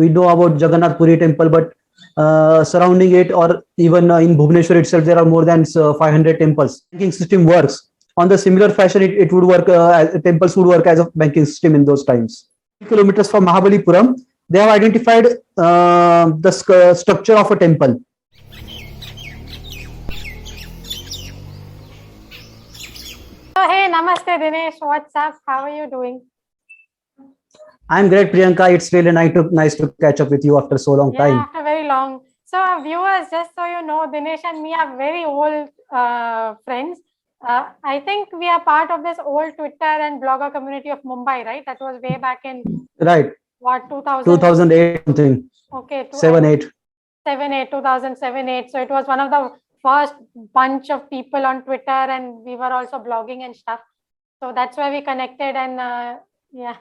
We know about Jagannath Puri temple, but surrounding it, or even in Bhubaneswar itself, there are more than 500 temples. Banking system works on the similar fashion. It would work. Temples would work as a banking system in those times. Kilometers from Mahabalipuram, they have identified the structure of a temple. So, hey, namaste Dinesh, what's up? How are you doing? I'm great, Priyanka. It's really nice to catch up with you after so long time. Yeah, after very long. So, viewers, just so you know, Dinesh and me are very old friends. I think we are part of this old Twitter and blogger community of Mumbai, right? That was way back in Right. what, 2000? 2008 something. Okay. 7-8. 2007-8. So it was one of the first bunch of people on Twitter, and we were also blogging and stuff. So that's where we connected, and yeah.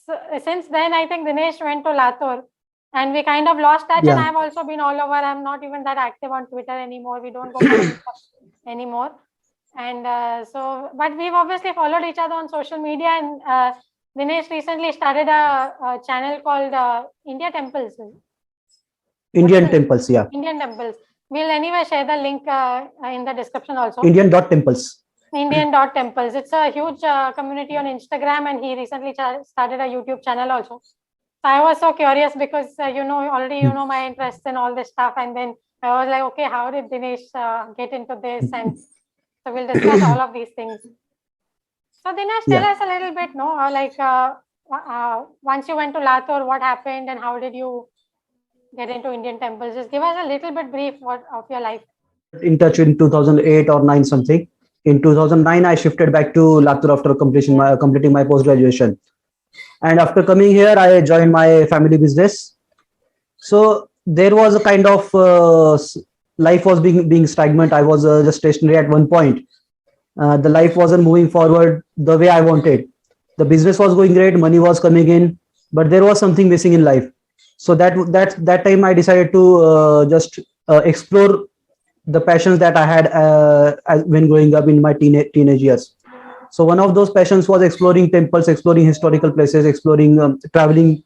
So since then, I think Dinesh went to Latur, and we kind of lost touch. Yeah. And I've also been all over. I'm not even that active on Twitter anymore. We don't go for stuff anymore. And but we've obviously followed each other on social media. And Dinesh recently started a channel called India Temples. Indian temples, yeah. Indian temples. We'll anyway share the link in the description also. Indian.temples. Indian.temples. It's a huge community on Instagram, and he recently started a YouTube channel also. So I was so curious because already you know my interests in all this stuff, and then I was like, okay, how did Dinesh get into this? And so we'll discuss all of these things. So Dinesh, tell us a little bit, once you went to Latur, what happened, and how did you get into Indian temples? Just give us a little bit brief of your life. In touch in 2008 or 9 something. In 2009, I shifted back to Latur after completing my post-graduation. And after coming here, I joined my family business. So there was a kind of life was being stagnant. I was just stationary at one point. The life wasn't moving forward the way I wanted. The business was going great, money was coming in, but there was something missing in life. So that time I decided to just explore the passions that I had when growing up in my teenage years. So one of those passions was exploring temples, exploring historical places, exploring traveling.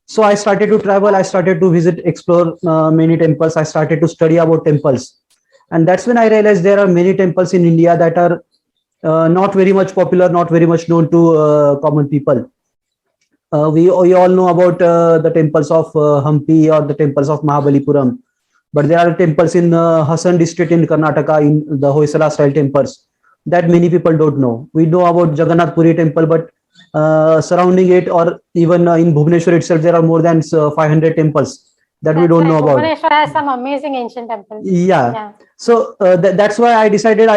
So I started to travel. I started to explore many temples. I started to study about temples, and that's when I realized there are many temples in India that are not very much popular, not very much known to common people. We all know about the temples of Hampi or the temples of Mahabalipuram, but there are temples in Hassan district in Karnataka, in the Hoysala style temples that many people don't know. We know about Jagannath Puri temple, but surrounding it, or even in Bhubaneswar itself, there are more than 500 temples that we don't know about. Bhubaneswar has some amazing ancient temples. Yeah. So that's why I decided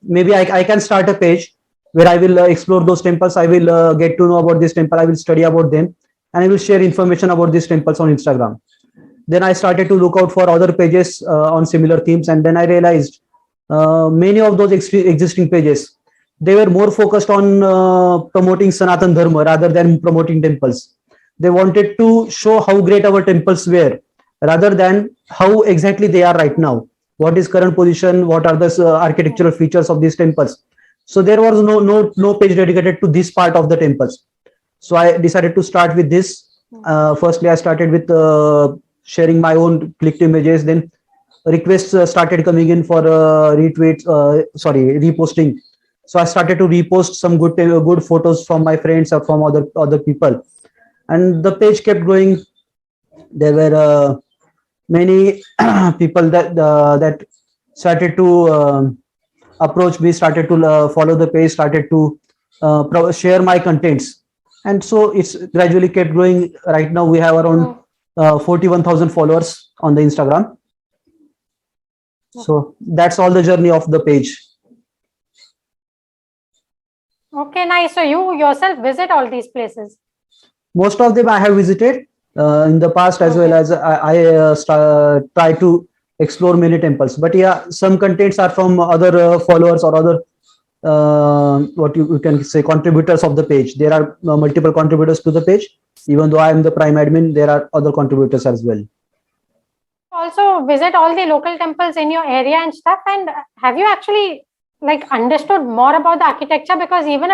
maybe I can start a page where I will explore those temples. I will get to know about this temple. I will study about them, and I will share information about these temples on Instagram. Then I started to look out for other pages on similar themes, and then I realized many of those existing pages, they were more focused on promoting Sanatan Dharma rather than promoting temples. They wanted to show how great our temples were rather than how exactly they are right now. What is current position? What are the architectural features of these temples? So there was no page dedicated to this part of the temples. So I decided to start with this. Firstly, I started with sharing my own clicked images. Then requests started coming in for reposting. So I started to repost some good photos from my friends or from other people, and the page kept growing. There were many people that started to approach me, started to follow the page, started to share my contents, and so it's gradually kept growing. Right now we have around 41,000 followers on the Instagram. So that's all the journey of the page. Okay, nice. So you yourself visit all these places? Most of them I have visited in the past, as well as I try to explore many temples. But yeah, some contents are from other followers or other what you can say contributors of the page. There are multiple contributors to the page. Even though I am the prime admin, there are other contributors as well. Also visit all the local temples in your area and stuff. And have you actually understood more about the architecture? Because even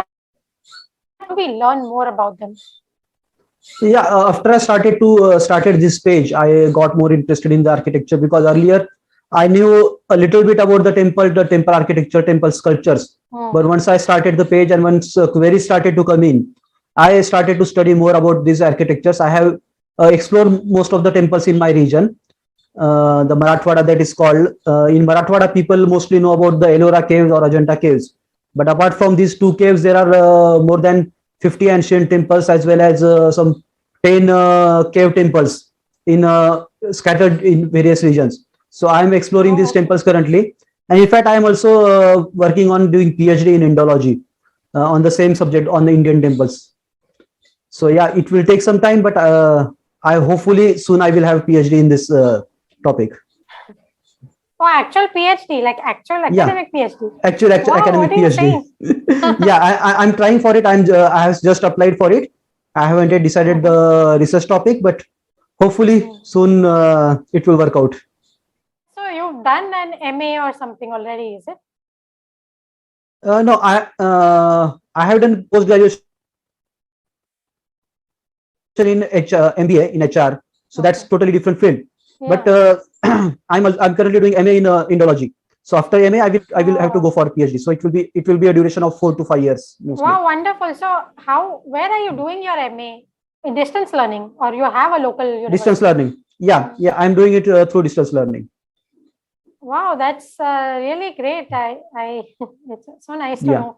we learn more about them. Yeah, after I started this page, I got more interested in the architecture, because earlier I knew a little bit about the temple architecture, temple sculptures. Hmm. But once I started the page and once queries started to come in, I started to study more about these architectures. I have explored most of the temples in my region. The Marathwada, that is called. In Marathwada, people mostly know about the Ellora caves or Ajanta caves. But apart from these two caves, there are more than 50 ancient temples, as well as some 10 cave temples in scattered in various regions. So I am exploring these Oh, okay. temples currently. And in fact, I am also working on doing PhD in Indology on the same subject, on the Indian temples. So yeah, it will take some time, but I hopefully soon I will have PhD in this topic. Oh, actual PhD, like actual Yeah, academic PhD. actual Wow, what academic are you PhD. saying? Yeah, I'm trying for it. I have just applied for it. I haven't yet decided Mhm. the research topic, but hopefully Hmm. soon it will work out. So you've done an MA or something already, is it? No, I have done post graduation in MBA in HR, so that's Okay. totally different field. But Yeah. I'm currently doing MA in Indology. So after MA, I will have to go Oh, for PhD. So it will be a duration of 4 to 5 years mostly. wow, wonderful. So where are you doing your MA? In distance learning, or you have a local Distance university? learning. Yeah, I'm doing it through distance learning. Wow, that's really great. It's so nice to Yeah. know.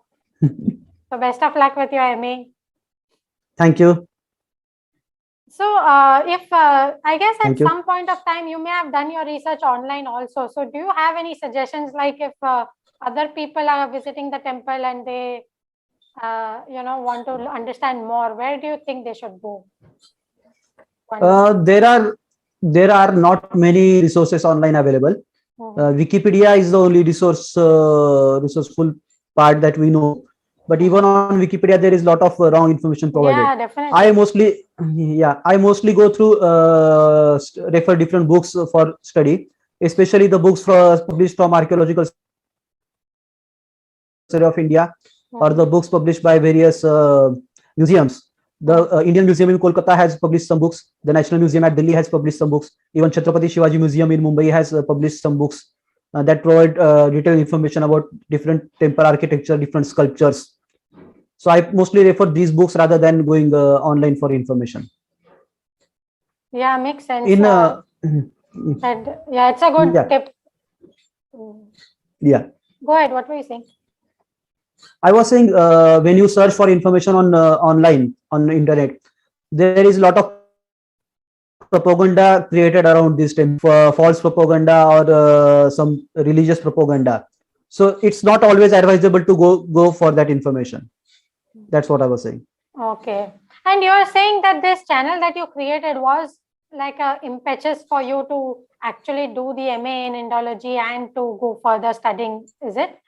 So best of luck with your MA. Thank you. So if I guess at Thank you. some point of time you may have done your research online also. So do you have any suggestions, like if other people are visiting the temple and they want to understand more, where do you think they should go to understand? There are not many resources online available. Mhm. Wikipedia is the only resourceful part that we know. But even Mhm. on Wikipedia, there is a lot of wrong information provided. Yeah, I definitely. mostly, yeah, I mostly go through refer different books for study, especially the books published from Archaeological Survey of India, or the Mhm. books published by various museums. The Mhm. Indian Museum in Kolkata has published some books. The National Museum at Delhi has published some books. Even Chhatrapati Shivaji Museum in Mumbai has published some books that provide detailed information about different temple architecture, different sculptures. So I mostly refer these books rather than going online for information. Yeah, makes sense. In And yeah, it's a good yeah, tip. Mm. yeah. Go ahead. What were you saying? I was saying when you search for information on online on the internet, there is a lot of propaganda created around this time, false propaganda or some religious propaganda. So it's not always advisable to go for that information. That's what I was saying. Okay. And you're saying that this channel that you created was like a impetus for you to actually do the MA in Indology and to go further studying, is it?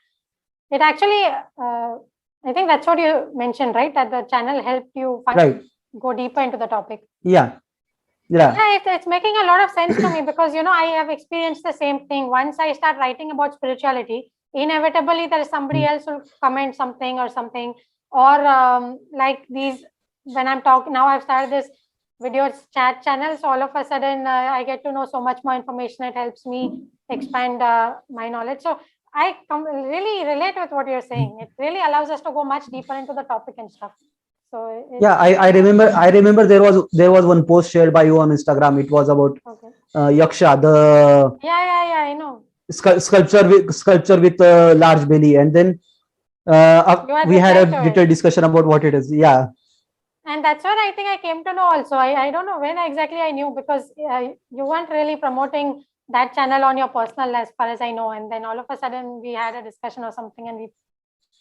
It actually, I think that's what you mentioned, right? That the channel helped you Right. go deeper into the topic. Yeah. Yeah. Yeah, it's making a lot of sense to me because, I have experienced the same thing. Once I start writing about spirituality, inevitably there is somebody else who comment something or something, or like these, when I'm talking now, I've started this video chat channel. So all of a sudden, I get to know so much more information. It helps me expand my knowledge. So I really relate with what you're saying. It really allows us to go much deeper into the topic and stuff. So Yeah. I remember there was one post shared by you on Instagram. It was about okay. Yaksha, the Yeah, I know. sculpture with large belly, and then You had we had a replied to it. detailed discussion about what it is. Yeah. And that's what I think I came to know also. I don't know when exactly I knew because you weren't really promoting that channel on your personal as far as I know. And then all of a sudden we had a discussion or something and we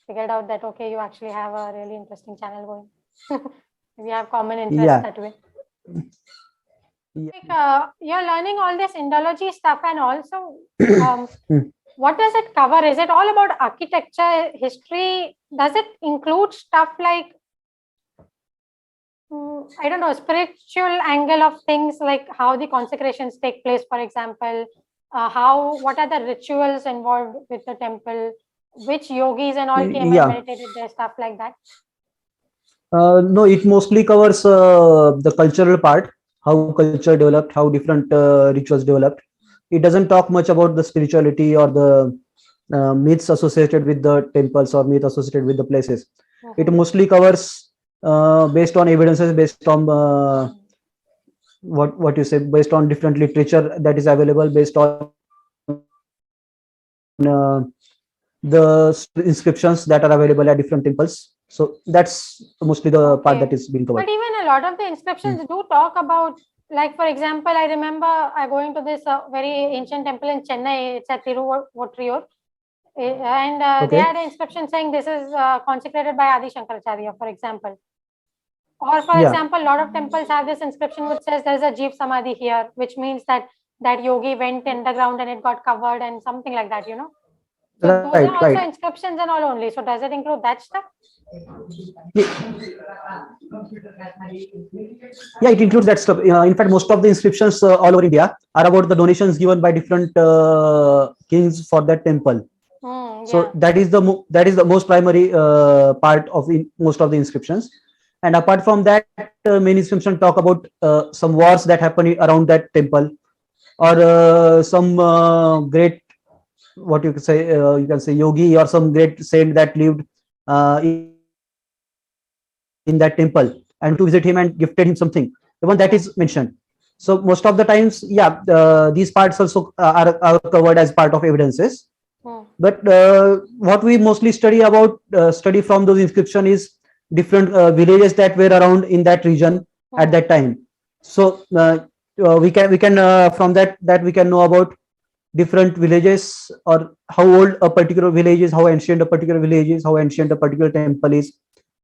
figured out that, okay, you actually have a really interesting channel going. We have common interests Yeah. that way. Yeah. Like, you're learning all this Indology stuff and also what does it cover? Is it all about architecture, history? Does it include stuff like I don't know, spiritual angle of things, like how the consecrations take place, for example, what are the rituals involved with the temple, which yogis and all came and Yeah. meditated there, stuff like that. No, it mostly covers the cultural part, how culture developed, how different rituals developed. It doesn't talk much about the spirituality or the myths associated with the temples or myth associated with the places. It Mhm. mostly covers based on evidences, based on what you say, based on different literature that is available, based on the inscriptions that are available at different temples. So that's mostly the part that Okay. is being But covered. even a lot of the inscriptions do talk about, like, for example, I remember I going to this very ancient temple in Chennai. It's at Tiruvotriyur. And they Okay. had an inscription saying this is consecrated by Adi Shankaracharya, for example. Or, for Yeah. example, a lot of temples have this inscription which says there's a Jeev Samadhi here, which means that that yogi went underground and it got covered and something like that, you know. So those Right. are also Right. inscriptions and all only. So does it include that stuff? Yeah, it includes that stuff. In fact, most of the inscriptions all over India are about the donations given by different kings for that temple. So Yeah. that is the most primary part of most of the inscriptions. And apart from that, many inscriptions talk about some wars that happen around that temple, or some great, what you can say yogi or some great saint that lived in that temple, and went to visit him and gifted him something. Even that is mentioned. So most of the times, yeah, these parts also are covered as part of evidences. Hmm. But what we mostly study from those inscription is different villages that were around in that region at Hmm. that time. So we can from that we can know about different villages, or how old a particular village is, how ancient a particular village is, how ancient a particular temple is.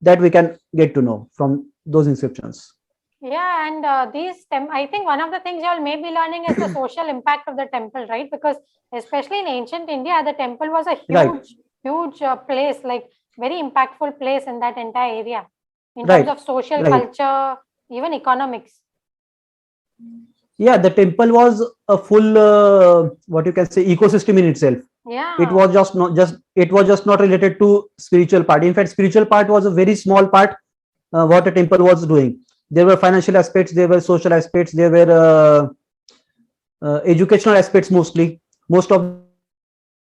That we can get to know from those inscriptions. Yeah, and I think one of the things you all may be learning is the social impact of the temple, right? Because especially in ancient India, the temple was a Right. huge place, like very impactful place in that entire area, in terms Right. of social Right. culture, even economics. Yeah, the temple was a full what you can say ecosystem in itself. It Yeah. was just not related to spiritual part. In fact, spiritual part was a very small part what a temple was doing. There were financial aspects, there were social aspects, there were educational aspects. Most of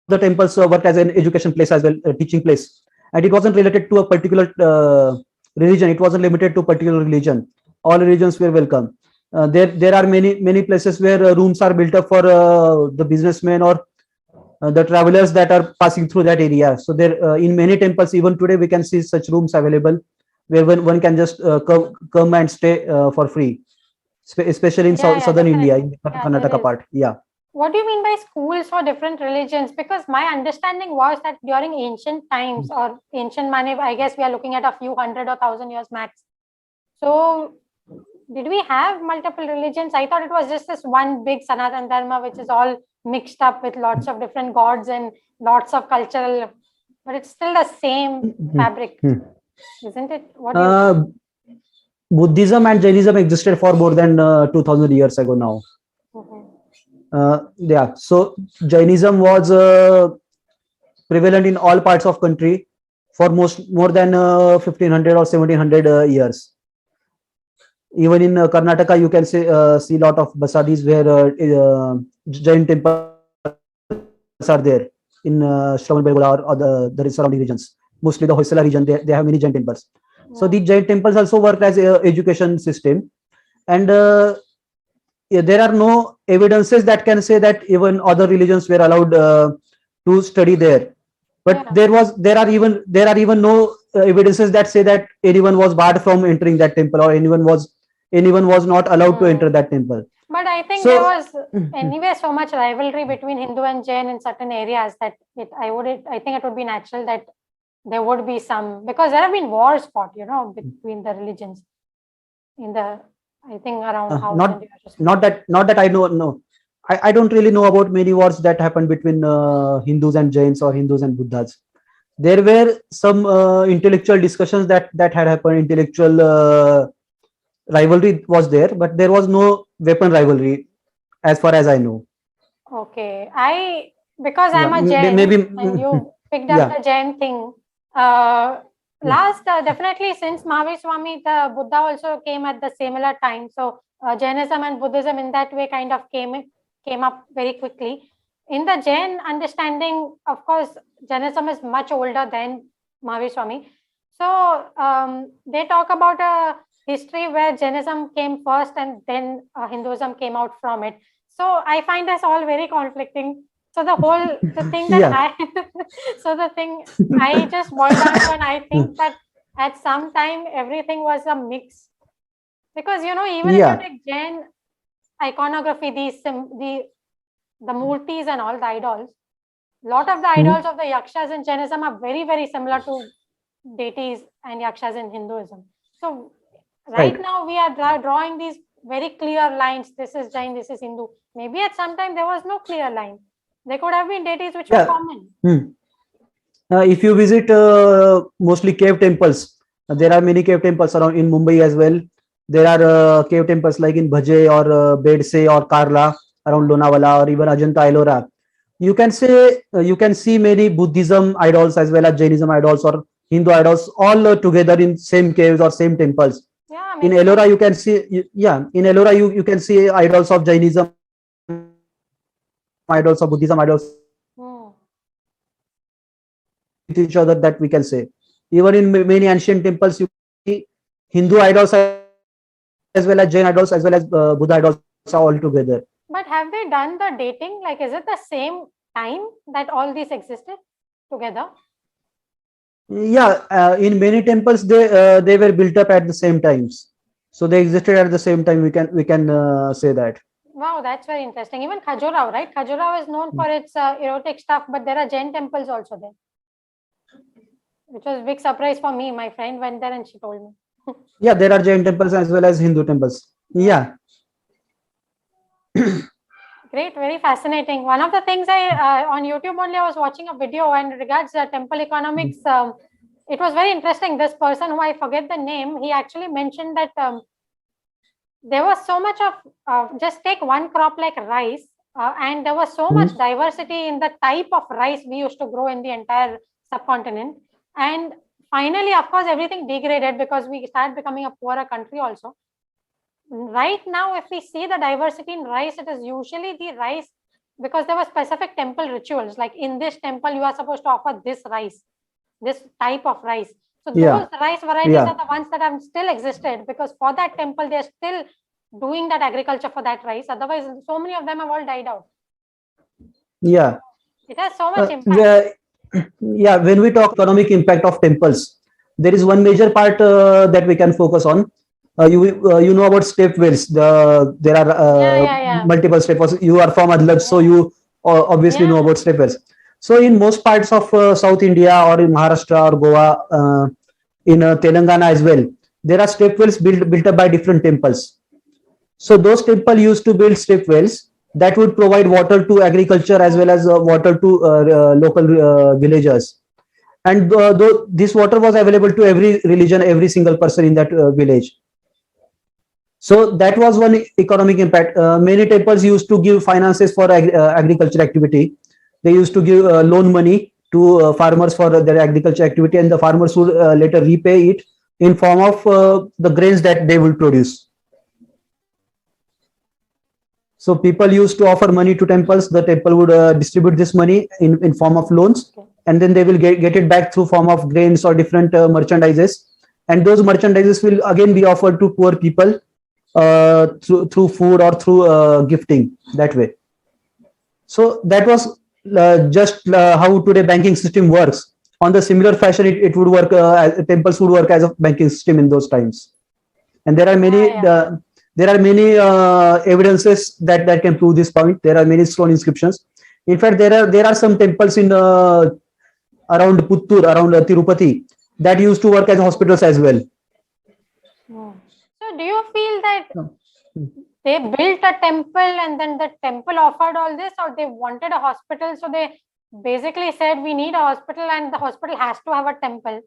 the temples worked as an education place as well, a teaching place. And it wasn't related to a particular religion. It wasn't limited to a particular religion. All religions were welcome. There are many places where rooms are built up for the businessmen or the travelers that are passing through that area. So there, in many temples, even today, we can see such rooms available where one can just come and stay for free, especially in Yeah, southern India, definitely. in the Yeah, there Karnataka is. part. Yeah. What do you mean by schools for different religions? Because my understanding was that during ancient times or ancient money, I guess we are looking at a few hundred or thousand years max. So, did we have multiple religions? I thought it was just this one big Sanatan Dharma, which is all mixed up with lots of different gods and lots of cultural, but it's still the same Mhm. fabric, Hmm. isn't it? What do you think? Uh, Buddhism and Jainism existed for more than 2000 years ago now. Mhm. Yeah. So Jainism was prevalent in all parts of country for more than 1500 or 1700 years. Even in Karnataka, you can see a lot of basadis where Jain temples are there in Shravanbelagola or the surrounding regions. Mostly the Hoysala region, they have many Jain temples. So these Yeah. Jain temples also work as a education system, and yeah, there are no evidences that can say that even other religions were allowed to study there. But Yeah. there are even no evidences that say that anyone was barred from entering that temple, or anyone was not allowed to enter Hmm. that temple. But I think there So was anyway so much rivalry between Hindu and Jain in certain areas that I think it would be natural that there would be some, because there have been wars fought, between the religions in the, I think, around not 1,000 years or something. not that I know. No, I don't really know about many wars that happened between Hindus and Jains or Hindus and Buddhas. There were some intellectual discussions that had happened. Intellectual rivalry was there, but there was no weapon rivalry, as far as I know. Okay. Because Yeah, I'm a Jain maybe. and you picked up Yeah. the Jain thing, uh, last, definitely since Mahavir Swami, the Buddha also came at the similar time. So Jainism and Buddhism in that way kind of came up very quickly. In the Jain understanding, of course, Jainism is much older than Mahavir Swami. So they talk about a history where Jainism came first and then Hinduism came out from it. So I find this all very conflicting. So the thing that Yeah. so the thing I just boil down to, and I think that at some time everything was a mix, because even if you Yeah. take Jain iconography, the murtis and all the idols, lot of the idols of the yakshas in Jainism are very, very similar to deities and yakshas in Hinduism. So right Right. now we are drawing these very clear lines. This is Jain, this is Hindu. Maybe at some time there was no clear line. There could have been deities which were Yeah. common. If you visit mostly cave temples, there are many cave temples around in Mumbai as well. There are cave temples like in Bhaje or Bedse or Karla around Lonavala or even Ajanta Ellora. You can say you can see many Buddhism idols as well as Jainism idols or Hindu idols all together in same caves or same temples. Yeah, In makes Ellora, sense. you can see yeah. In Ellora, you can see idols of Jainism, idols of Buddhism, idols Hmm. with each other, that we can say. Even in many ancient temples, you see Hindu idols as well as Jain idols as well as Buddha idols are all together. But have they done the dating? Like, is it the same time that all these existed together? Yeah, in many temples they were built up at the same times, so they existed at the same time. We can say that. Wow, that's very interesting. Even Khajuraho, right? Khajuraho is known for its erotic stuff, but there are Jain temples also there, which was a big surprise for me. My friend went there and she told me. Yeah, there are Jain temples as well as Hindu temples. Yeah. Great, very fascinating. One of the things I on YouTube only, I was watching a video and regards temple economics. It was very interesting. This person, who I forget the name, he actually mentioned that there was so much of just take one crop like rice, and there was so much diversity in the type of rice we used to grow in the entire subcontinent. And finally, of course, everything degraded because we started becoming a poorer country also. Right now, if we see the diversity in rice, it is usually the rice, because there were specific temple rituals. Like in this temple, you are supposed to offer this rice, this type of rice. So Yeah. those rice varieties Yeah. are the ones that have still existed, because for that temple, they're still doing that agriculture for that rice. Otherwise, so many of them have all died out. Yeah. It has so much impact. Yeah, when we talk economic impact of temples, there is one major part that we can focus on. You know about step wells. There are Yeah. multiple step wells. You are from Adlaj, so you obviously know Yeah. about step wells. So in most parts of South India or in Maharashtra or Goa, in Telangana as well, there are step wells built up by different temples. So those temple used to build step wells that would provide water to agriculture as well as water to local villagers. And though this water was available to every religion, every single person in that village. So that was one economic impact. Many temples used to give finances for agriculture activity. They used to give loan money to farmers for their agriculture activity, and the farmers would later repay it in form of the grains that they will produce. So people used to offer money to temples. The temple would distribute this money in form of loans, and then they will get it back through form of grains or different merchandises. And those merchandises will again be offered to poor people through food or through gifting that way. So that was just how today banking system works. On the similar fashion, it would work. Temples would work as a banking system in those times, and there are many. There are many evidences that can prove this point. There are many stone inscriptions. In fact, there are some temples in around Puttur, around Tirupati, that used to work as hospitals as well. So do you feel that they built a temple and then the temple offered all this, or they wanted a hospital, so they basically said we need a hospital and the hospital has to have a temple?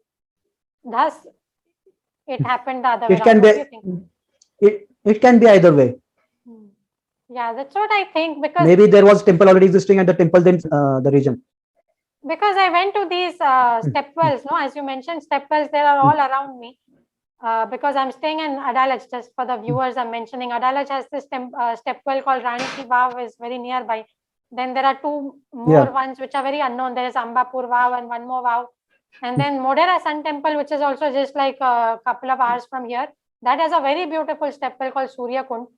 Thus, it happened the other way around. What do you think? It can be either way. Yeah, that's what I think, because maybe there was temple already existing and the temple then the region. Because I went to these step wells, no, as you mentioned, step wells, they are all around me. Because I'm staying in Adalaj, just for the viewers, I'm mentioning Adalaj has this step well called Rani Ki Vav, is very nearby. Then there are two more ones which are very unknown. There is Ambapur Vav and one more Vav. And then Modera Sun Temple, which is also just like a couple of hours from here. That has a very beautiful step well called Surya Kund.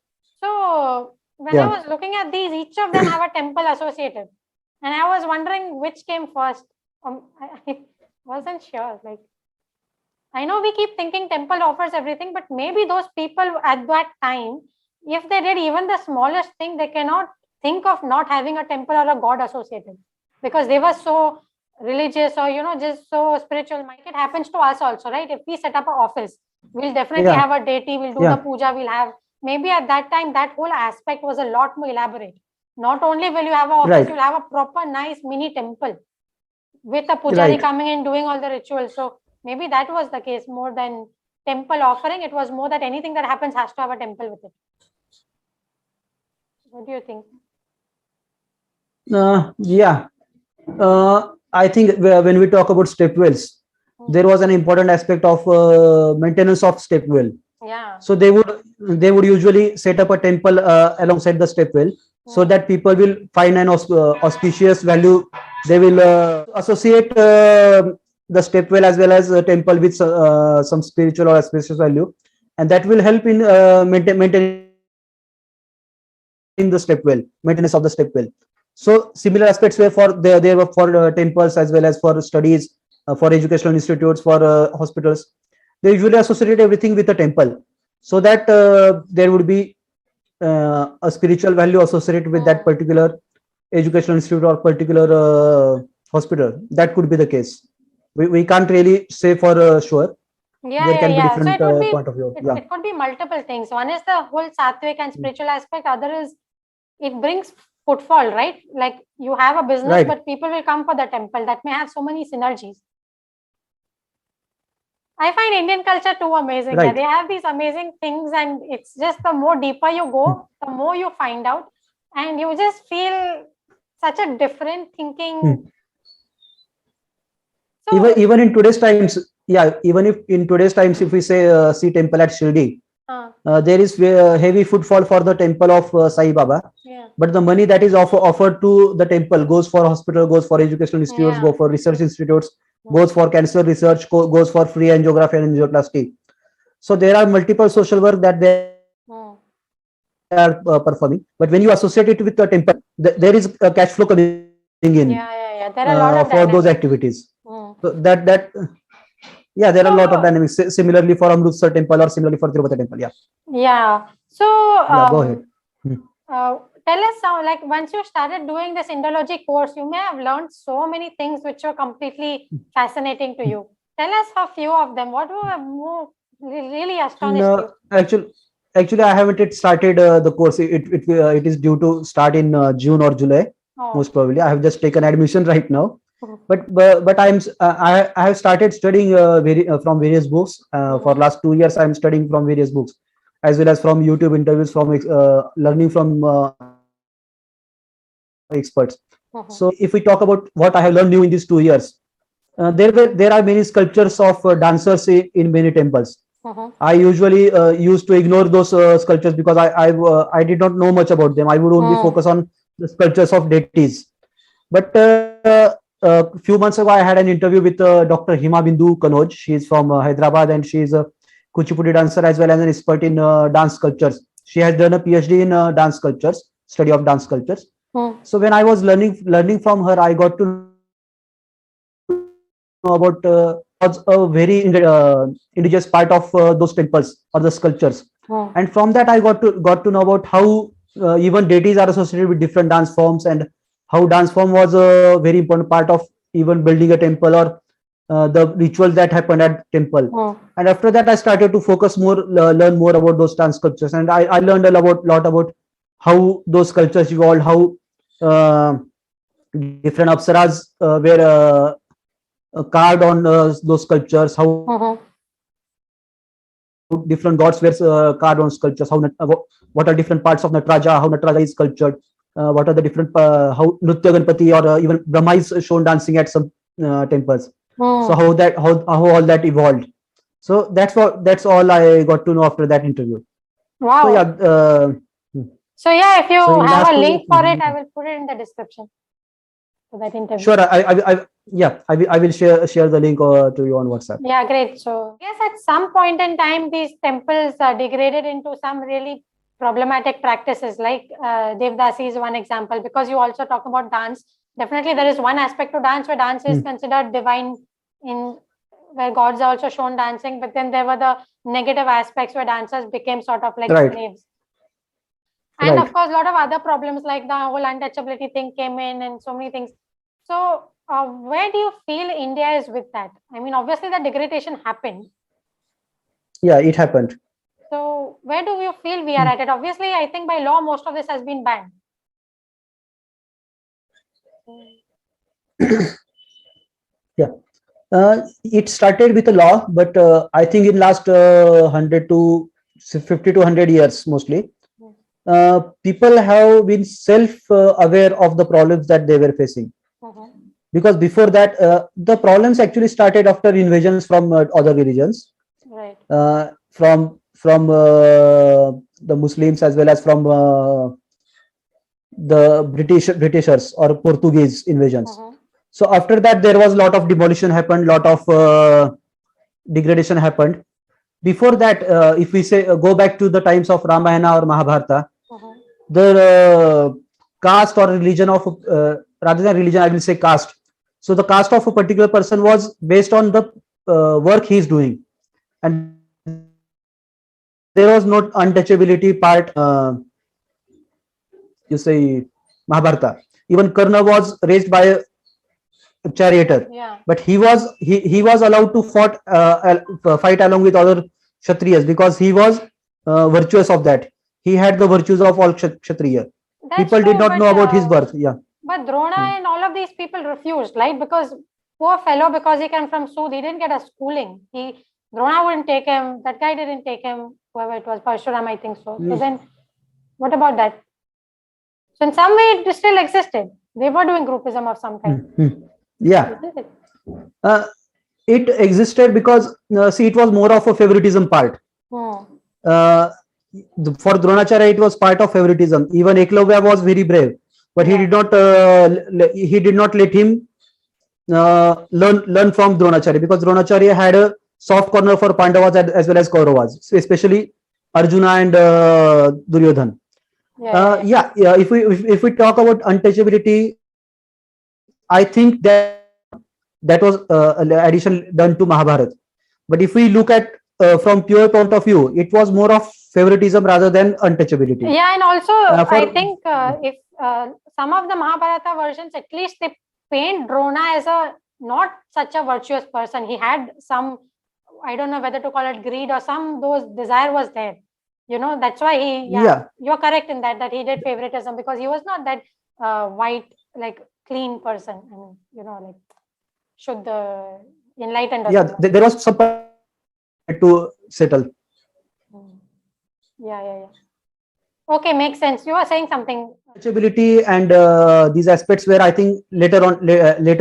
So when I was looking at these, each of them have a temple associated. And I was wondering which came first. I wasn't sure. Like, I know we keep thinking temple offers everything, but maybe those people at that time, if they did even the smallest thing, they cannot think of not having a temple or a god associated, because they were so religious or, you know, just so spiritual. It happens to us also, right? If we set up an office, we'll definitely have a deity, we'll do the puja, we'll have, maybe at that time, that whole aspect was a lot more elaborate. Not only will you have an office, you'll have a proper nice mini temple with a pujari coming in, doing all the rituals. So maybe that was the case more than temple offering. It was more that anything that happens has to have a temple with it. What do you think? I think when we talk about step wells, there was an important aspect of maintenance of step well. So they would usually set up a temple alongside the step well, so that people will find an auspicious value. They will associate the step well as well as a temple with some spiritual or auspicious value, and that will help in maintaining the step well, maintenance of the step well. So similar aspects were for there were for temples as well as for studies, for educational institutes, for hospitals. They usually associate everything with a temple, so that there would be a spiritual value associated with that particular educational institute or particular hospital. That could be the case. We can't really say for sure. There can be different so it point of view. It could be multiple things. One is the whole sattvic and spiritual aspect. Other is it brings footfall, right? Like you have a business, but people will come for the temple. That may have so many synergies. I find Indian culture too amazing. Yeah, they have these amazing things, and it's just the more deeper you go, the more you find out, and you just feel such a different thinking. So, even in today's times, even if in today's times, if we say see temple at Shirdi, there is heavy footfall for the temple of Sai Baba. But the money that is offered to the temple goes for hospital, goes for educational institutes, go for research institutes, goes for cancer research, goes for free angiography and angioplasty. So there are multiple social work that they are performing. But when you associate it with the temple, there is a cash flow coming in. There are a lot of for those activities. So there are a lot of dynamics. Similarly for Amritsar temple or similarly for Tirupati temple. So go ahead. Tell us how, like, once you started doing this Indology course, you may have learned so many things which were completely fascinating to you. Tell us a few of them. What were more really astonished you? Actually, I haven't yet started the course. It is due to start in June or July, most probably. I have just taken admission right now. But I have started studying from various books. For last 2 years, I am studying from various books, as well as from YouTube interviews, from learning from experts. So if we talk about what I have learned new in these 2 years, there are many sculptures of dancers in many temples. I usually used to ignore those sculptures because I did not know much about them. I would only focus on the sculptures of deities. But a few months ago, I had an interview with Dr. Himabindu Kanoj. She is from Hyderabad, and she is a Kuchipudi dancer as well as an expert in dance sculptures. She has done a PhD in dance sculptures, study of dance sculptures. So when I was learning from her, I got to know about was a very indigenous part of those temples or the sculptures, and from that I got to know about how even deities are associated with different dance forms, and how dance form was a very important part of even building a temple or the rituals that happened at temple. And after that, I started to focus more, learn more about those dance sculptures, and I learned a lot about how those sculptures evolved, how different apsaras were carved on those sculptures, how different gods were carved on sculptures, how what are different parts of Nataraja, how Nataraja is sculptured. what are the different how Nritya Ganpati or even Brahma is shown dancing at some temples. So how that how all that evolved. So that's all I got to know after that interview. Wow. So yeah. So yeah, if you So in have last a two, link for it, I will put it in the description for that interview. Sure, I will share the link to you on WhatsApp. Yeah, great. So yes, at some point in time, these temples are degraded into some really problematic practices, like devdasi is one example. Because you also talk about dance. Definitely, there is one aspect to dance where dance is considered divine, in where gods are also shown dancing. But then there were the negative aspects where dancers became sort of like slaves. And of course, a lot of other problems like the whole untouchability thing came in, and so many things. So, where do you feel India is with that? I mean, obviously, the degradation happened. Yeah, it happened. So, where do you feel we are at it? Obviously, I think by law, most of this has been banned. Yeah. It started with a law, but I think in last 100 to 50 to 100 years, mostly, people have been self-aware of the problems that they were facing. Because before that, the problems actually started after invasions from other religions, right? From the Muslims, as well as from the Britishers or Portuguese invasions. So after that, there was a lot of demolition happened, lot of degradation happened. Before that, if we say go back to the times of Ramayana or Mahabharata, the caste or religion of rather than religion, I will say caste. So the caste of a particular person was based on the work he is doing, and there was not untouchability part. You say Mahabharata. Even Karna was raised by a charioteer, but he was allowed to fight along with other Kshatriyas because he was virtuous of that. He had the virtues of all Kshatriya. People did not know about his birth. Yeah. But Drona and all of these people refused, right? Because poor fellow, because he came from Sood, he didn't get a schooling. Drona wouldn't take him. That guy didn't take him. Whoever it was, Parshuram, I think so. So then, what about that? So in some way, it still existed. They were doing groupism of some kind. Yeah. It existed because see, it was more of a favoritism part. For Dronacharya, it was part of favoritism. Even Eklavya was very brave, but he did not let him learn from Dronacharya, because Dronacharya had a soft corner for Pandavas as well as Kauravas, so especially Arjuna and Duryodhan. If we talk about untouchability, I think that was addition done to Mahabharata. But if we look at from pure point of view, it was more of favoritism rather than untouchability. Yeah, and also I think if some of the Mahabharata versions, at least they paint Drona as a not such a virtuous person. He had some, I don't know whether to call it greed or some, those desire was there. You know, that's why you're correct in that he did favoritism, because he was not that white, like clean person. I mean, you know, like should the enlightened. There was some to settle. Yeah. Okay, makes sense. You are saying something. Untouchability and these aspects were, I think, later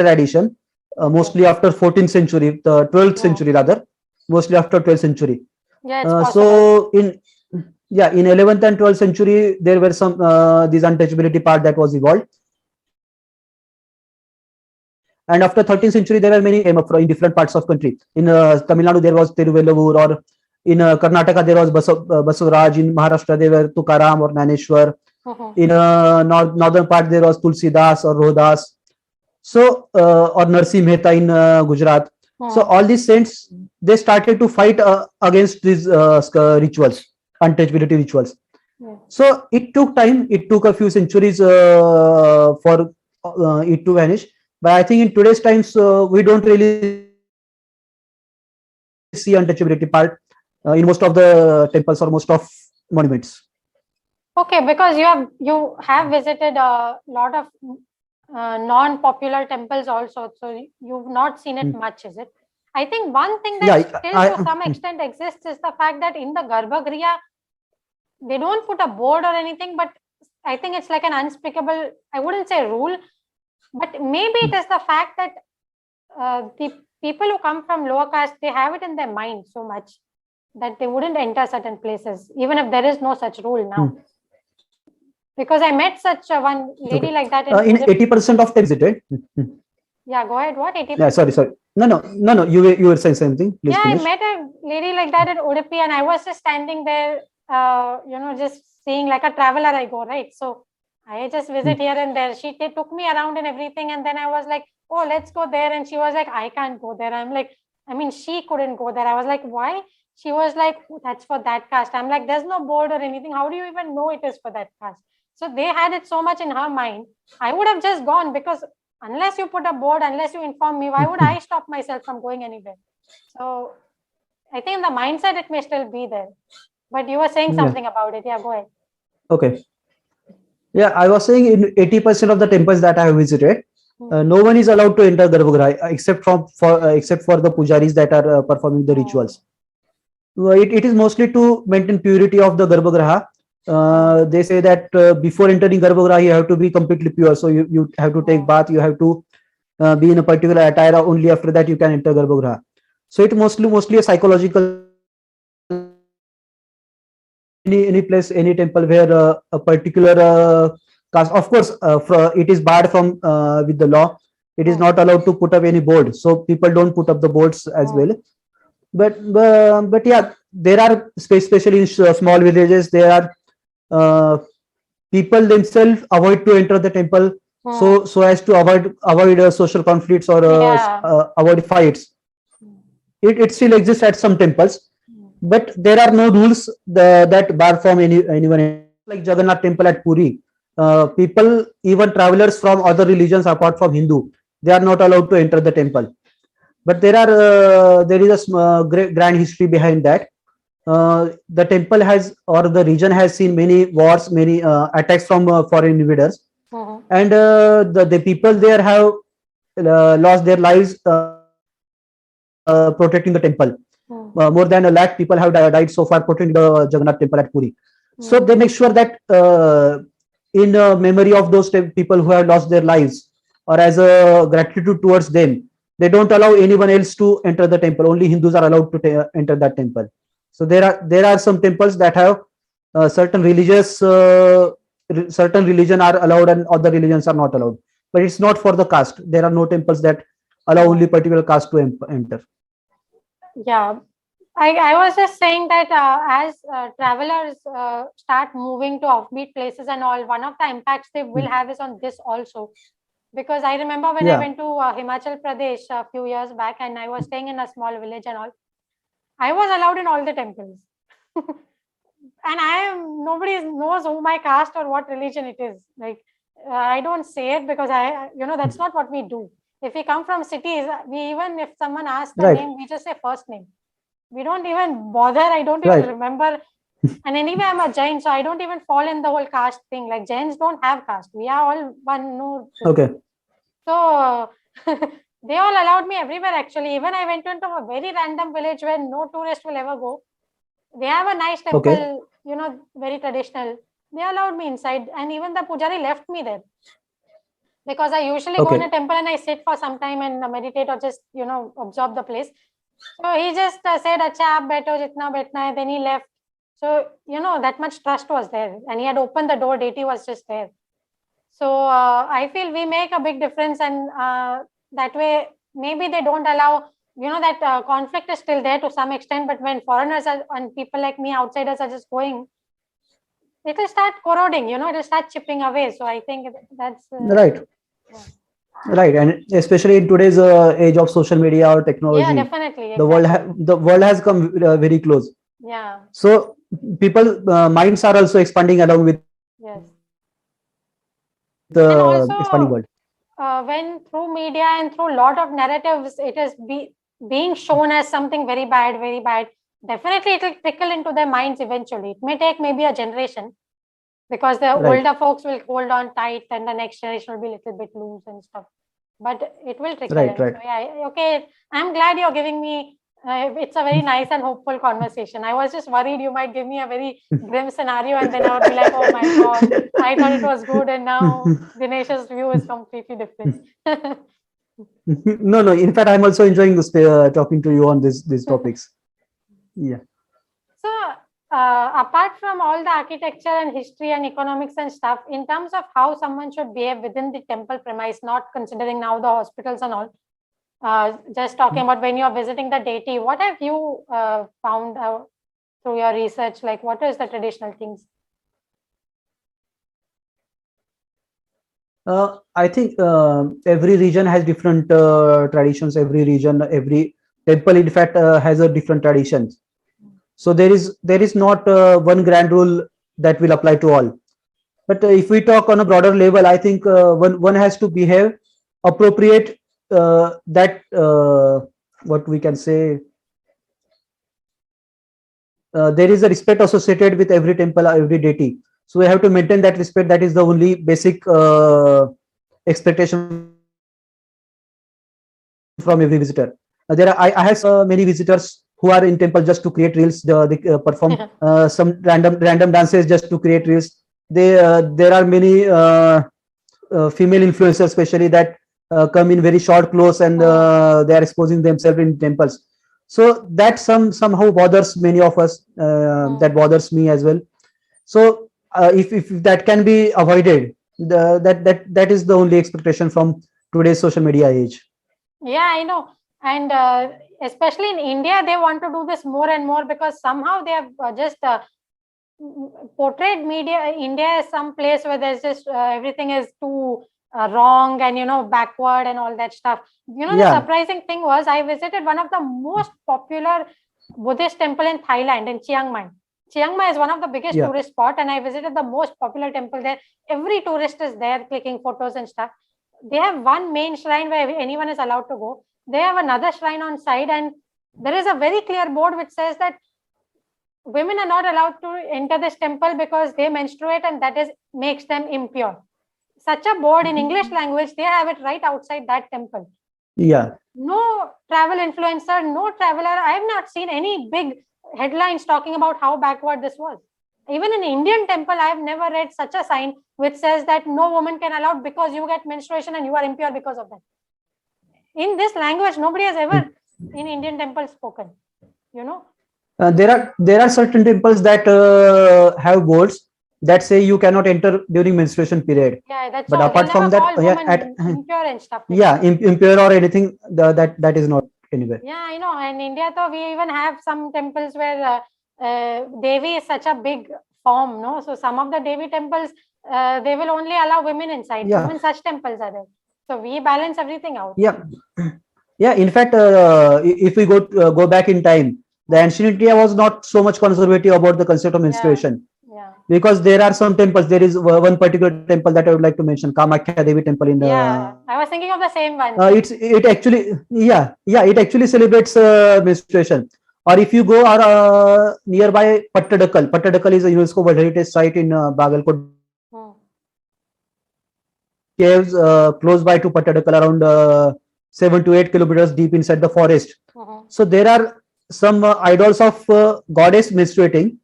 addition, mostly after 14th century, the 12th century rather, mostly after 12th century. Yeah, it's possible. So in 11th and 12th century, there were some this untouchability part that was evolved. And after 13th century, there were many in different parts of country. In Tamil Nadu, there was Tiruvellavur, or in Karnataka, there was Basavaraj. In Maharashtra, there were Tukaram or Naneshwar. In northern part, there was Tulsidas or Rohdas. So, or Narsi Mehta in Gujarat. So, all these saints, they started to fight against these rituals, untouchability rituals. So, it took time. It took a few centuries for it to vanish. But I think in today's times, we don't really see untouchability part in most of the temples or most of monuments. Okay, because you have visited a lot of non-popular temples also, so you've not seen it much, is it? I think one thing that still to some extent exists is the fact that in the Garbhagriha, they don't put a board or anything, but I think it's like an unspeakable, I wouldn't say rule, but maybe it is the fact that the people who come from lower caste, they have it in their mind so much that they wouldn't enter certain places, even if there is no such rule now. Because I met such one lady like that in 80% of time visited. Yeah, go ahead. What? 80%? Yeah, sorry. No. You were saying something. Please Yeah, finish. I met a lady like that at Udupi, and I was just standing there, just seeing like a traveler I go, right? So I just visit here and there. She took me around and everything, and then I was like, oh, let's go there. And she was like, I can't go there. I'm like, I mean, she couldn't go there. I was like, why? She was like, that's for that caste. I'm like, there's no board or anything. How do you even know it is for that caste? So they had it so much in her mind. I would have just gone, because unless you put a board, unless you inform me, why would I stop myself from going anywhere? So I think in the mindset it may still be there. But you were saying something about it. Yeah, go ahead. Okay. Yeah, I was saying in 80% of the temples that I have visited, no one is allowed to enter Garbhagriha except for the pujaris that are performing the rituals. It is mostly to maintain purity of the Garbhagriha. They say that before entering Garbhagriha, you have to be completely pure. So you have to take bath, you have to be in a particular attire. Only after that you can enter Garbhagriha. So it mostly a psychological. Any place, any temple where a particular caste, of course, it is barred from with the law. It is not allowed to put up any board, so people don't put up the boards as well. But yeah, there are especially in small villages, there are people themselves avoid to enter the temple, so as to avoid social conflicts or avoid fights. It still exists at some temples, but there are no rules that bar from anyone. Like Jagannath temple at Puri, people, even travelers from other religions apart from Hindu, they are not allowed to enter the temple. But there is a great grand history behind that. The temple has, or the region has seen many wars, many attacks from foreign invaders, and the people there have lost their lives protecting the temple. More than a lakh people have died so far protecting the Jagannath temple at Puri. So they make sure that in memory of those people who have lost their lives, or as a gratitude towards them, they don't allow anyone else to enter the temple. Only Hindus are allowed to enter that temple. So there are some temples that have certain religion are allowed and other religions are not allowed. But it's not for the caste. There are no temples that allow only particular caste to enter. Yeah, I was just saying that as travelers start moving to offbeat places and all, one of the impacts they will have is on this also. Because I remember when I went to Himachal Pradesh a few years back, and I was staying in a small village and all, I was allowed in all the temples. And nobody knows who my caste or what religion it is. Like, I don't say it because that's not what we do. If we come from cities, even if someone asks the name, we just say first name. We don't even bother. I don't even remember. And anyway, I'm a Jain, so I don't even fall in the whole caste thing. Like, Jains don't have caste. We are all one. No. Okay. So they all allowed me everywhere actually. Even I went into a very random village where no tourist will ever go. They have a nice temple, very traditional. They allowed me inside, and even the pujari left me there. Because I usually go in a temple and I sit for some time and meditate or just, observe the place. So he just said, "Acha, aap baitho, jitna baithna hai." Then he left. So, that much trust was there. And he had opened the door, deity was just there. So I feel we make a big difference, and that way, maybe they don't allow, that conflict is still there to some extent, but when foreigners and people like me, outsiders are just going, it will start corroding, it will start chipping away. So I think that's... right. Yeah. Right, and especially in today's age of social media or technology, yeah, definitely, exactly. The world has come very close. Yeah. So people minds are also expanding along with the expanding world. When through media and through lot of narratives, it is being shown as something very bad, definitely it will trickle into their minds eventually. It may take maybe a generation, because the older folks will hold on tight and the next generation will be a little bit loose and stuff. But it will trickle in. So yeah, okay, I'm glad you're giving me, it's a very nice and hopeful conversation. I was just worried you might give me a very grim scenario and then I would be like, oh my God, I thought it was good, and now Dinesh's view is completely different. No. In fact, I'm also enjoying this talking to you on these topics. Yeah. So, apart from all the architecture and history and economics and stuff, in terms of how someone should behave within the temple premise, not considering now the hospitals and all, just talking about when you're visiting the deity, what have you found out through your research? Like, what is the traditional things? I think every region has different traditions. Every region, every temple, in fact, has a different traditions. So there is not one grand rule that will apply to all. But if we talk on a broader level, I think one has to behave appropriate. That what we can say. There is a respect associated with every temple, every deity. So we have to maintain that respect. That is the only basic expectation from every visitor. I have many visitors who are in temple just to create reels. They perform some random dances just to create reels. There are many female influencers, especially that come in very short clothes and they are exposing themselves in temples. So that somehow bothers many of us. That bothers me as well. So if that can be avoided, that is the only expectation from today's social media age. Yeah, I know. And especially in India, they want to do this more and more because somehow they have just portrayed media India as some place where there's just everything is too wrong and backward and all that stuff. The surprising thing was I visited one of the most popular Buddhist temple in Thailand, in Chiang Mai. Chiang Mai is one of the biggest tourist spot, and I visited the most popular temple there. Every tourist is there clicking photos and stuff. They have one main shrine where anyone is allowed to go. They have another shrine on side, and there is a very clear board which says that women are not allowed to enter this temple because they menstruate and that makes them impure. Such a board in English language, they have it right outside that temple. Yeah. No travel influencer, no traveler. I have not seen any big headlines talking about how backward this was. Even in Indian temple, I have never read such a sign which says that no woman can allow because you get menstruation and you are impure because of that. In this language, nobody has ever in Indian temple spoken. There are certain temples that have boards that say you cannot enter during menstruation period. Yeah, that's but all. apart from that, impure and stuff. Impure or anything that is not anywhere. Yeah, I know. In India, though, we even have some temples where Devi is such a big form, no? So some of the Devi temples, they will only allow women inside. Yeah. Even such temples are there. So we balance everything out. Yeah. In fact, if we go back in time, the ancient India was not so much conservative about the concept of menstruation. Yeah. Because there are some temples. There is one particular temple that I would like to mention, Kamakhya Devi temple in. I was thinking of the same one. It actually celebrates menstruation. Or if you go nearby Pattadakal. Pattadakal is a UNESCO World Heritage Site in Bagalkot. Caves close by to Pattadakal, around 7 to 8 kilometers deep inside the forest. So there are some idols of goddess menstruating,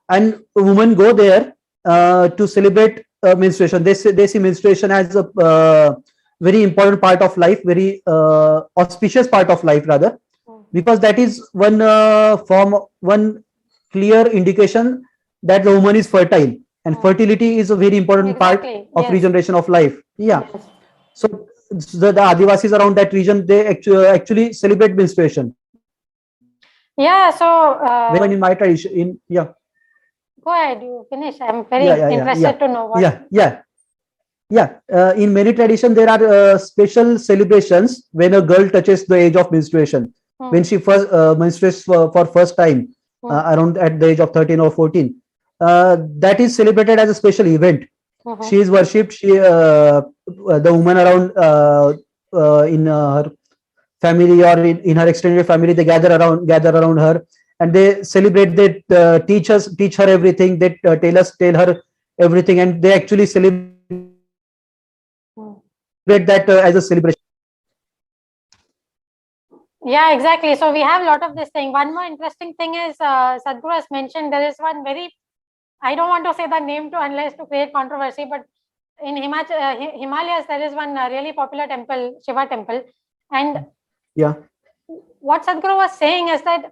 and women go there to celebrate menstruation. They see menstruation as a very important part of life, very auspicious part of life rather, because that is one clear indication that the woman is fertile, and fertility is a very important part of regeneration of life. So the Adivasis around that region, they actually celebrate menstruation. So when in my tradition, go ahead, you finish. I'm very interested to know what. In many traditions, there are special celebrations when a girl touches the age of menstruation. When she first menstruates for first time, around at the age of 13 or 14, that is celebrated as a special event. She is worshipped. The woman around in her family or in her extended family, they gather around her, and they celebrate. They teach her everything. They tell her everything, and they actually celebrate that as a celebration. Yeah, exactly. So we have a lot of this thing. One more interesting thing is Sadhguru has mentioned there is one very I don't want to say the name unless to create controversy, but in Himalayas, there is one really popular temple, Shiva temple. And Yeah. what Sadhguru was saying is that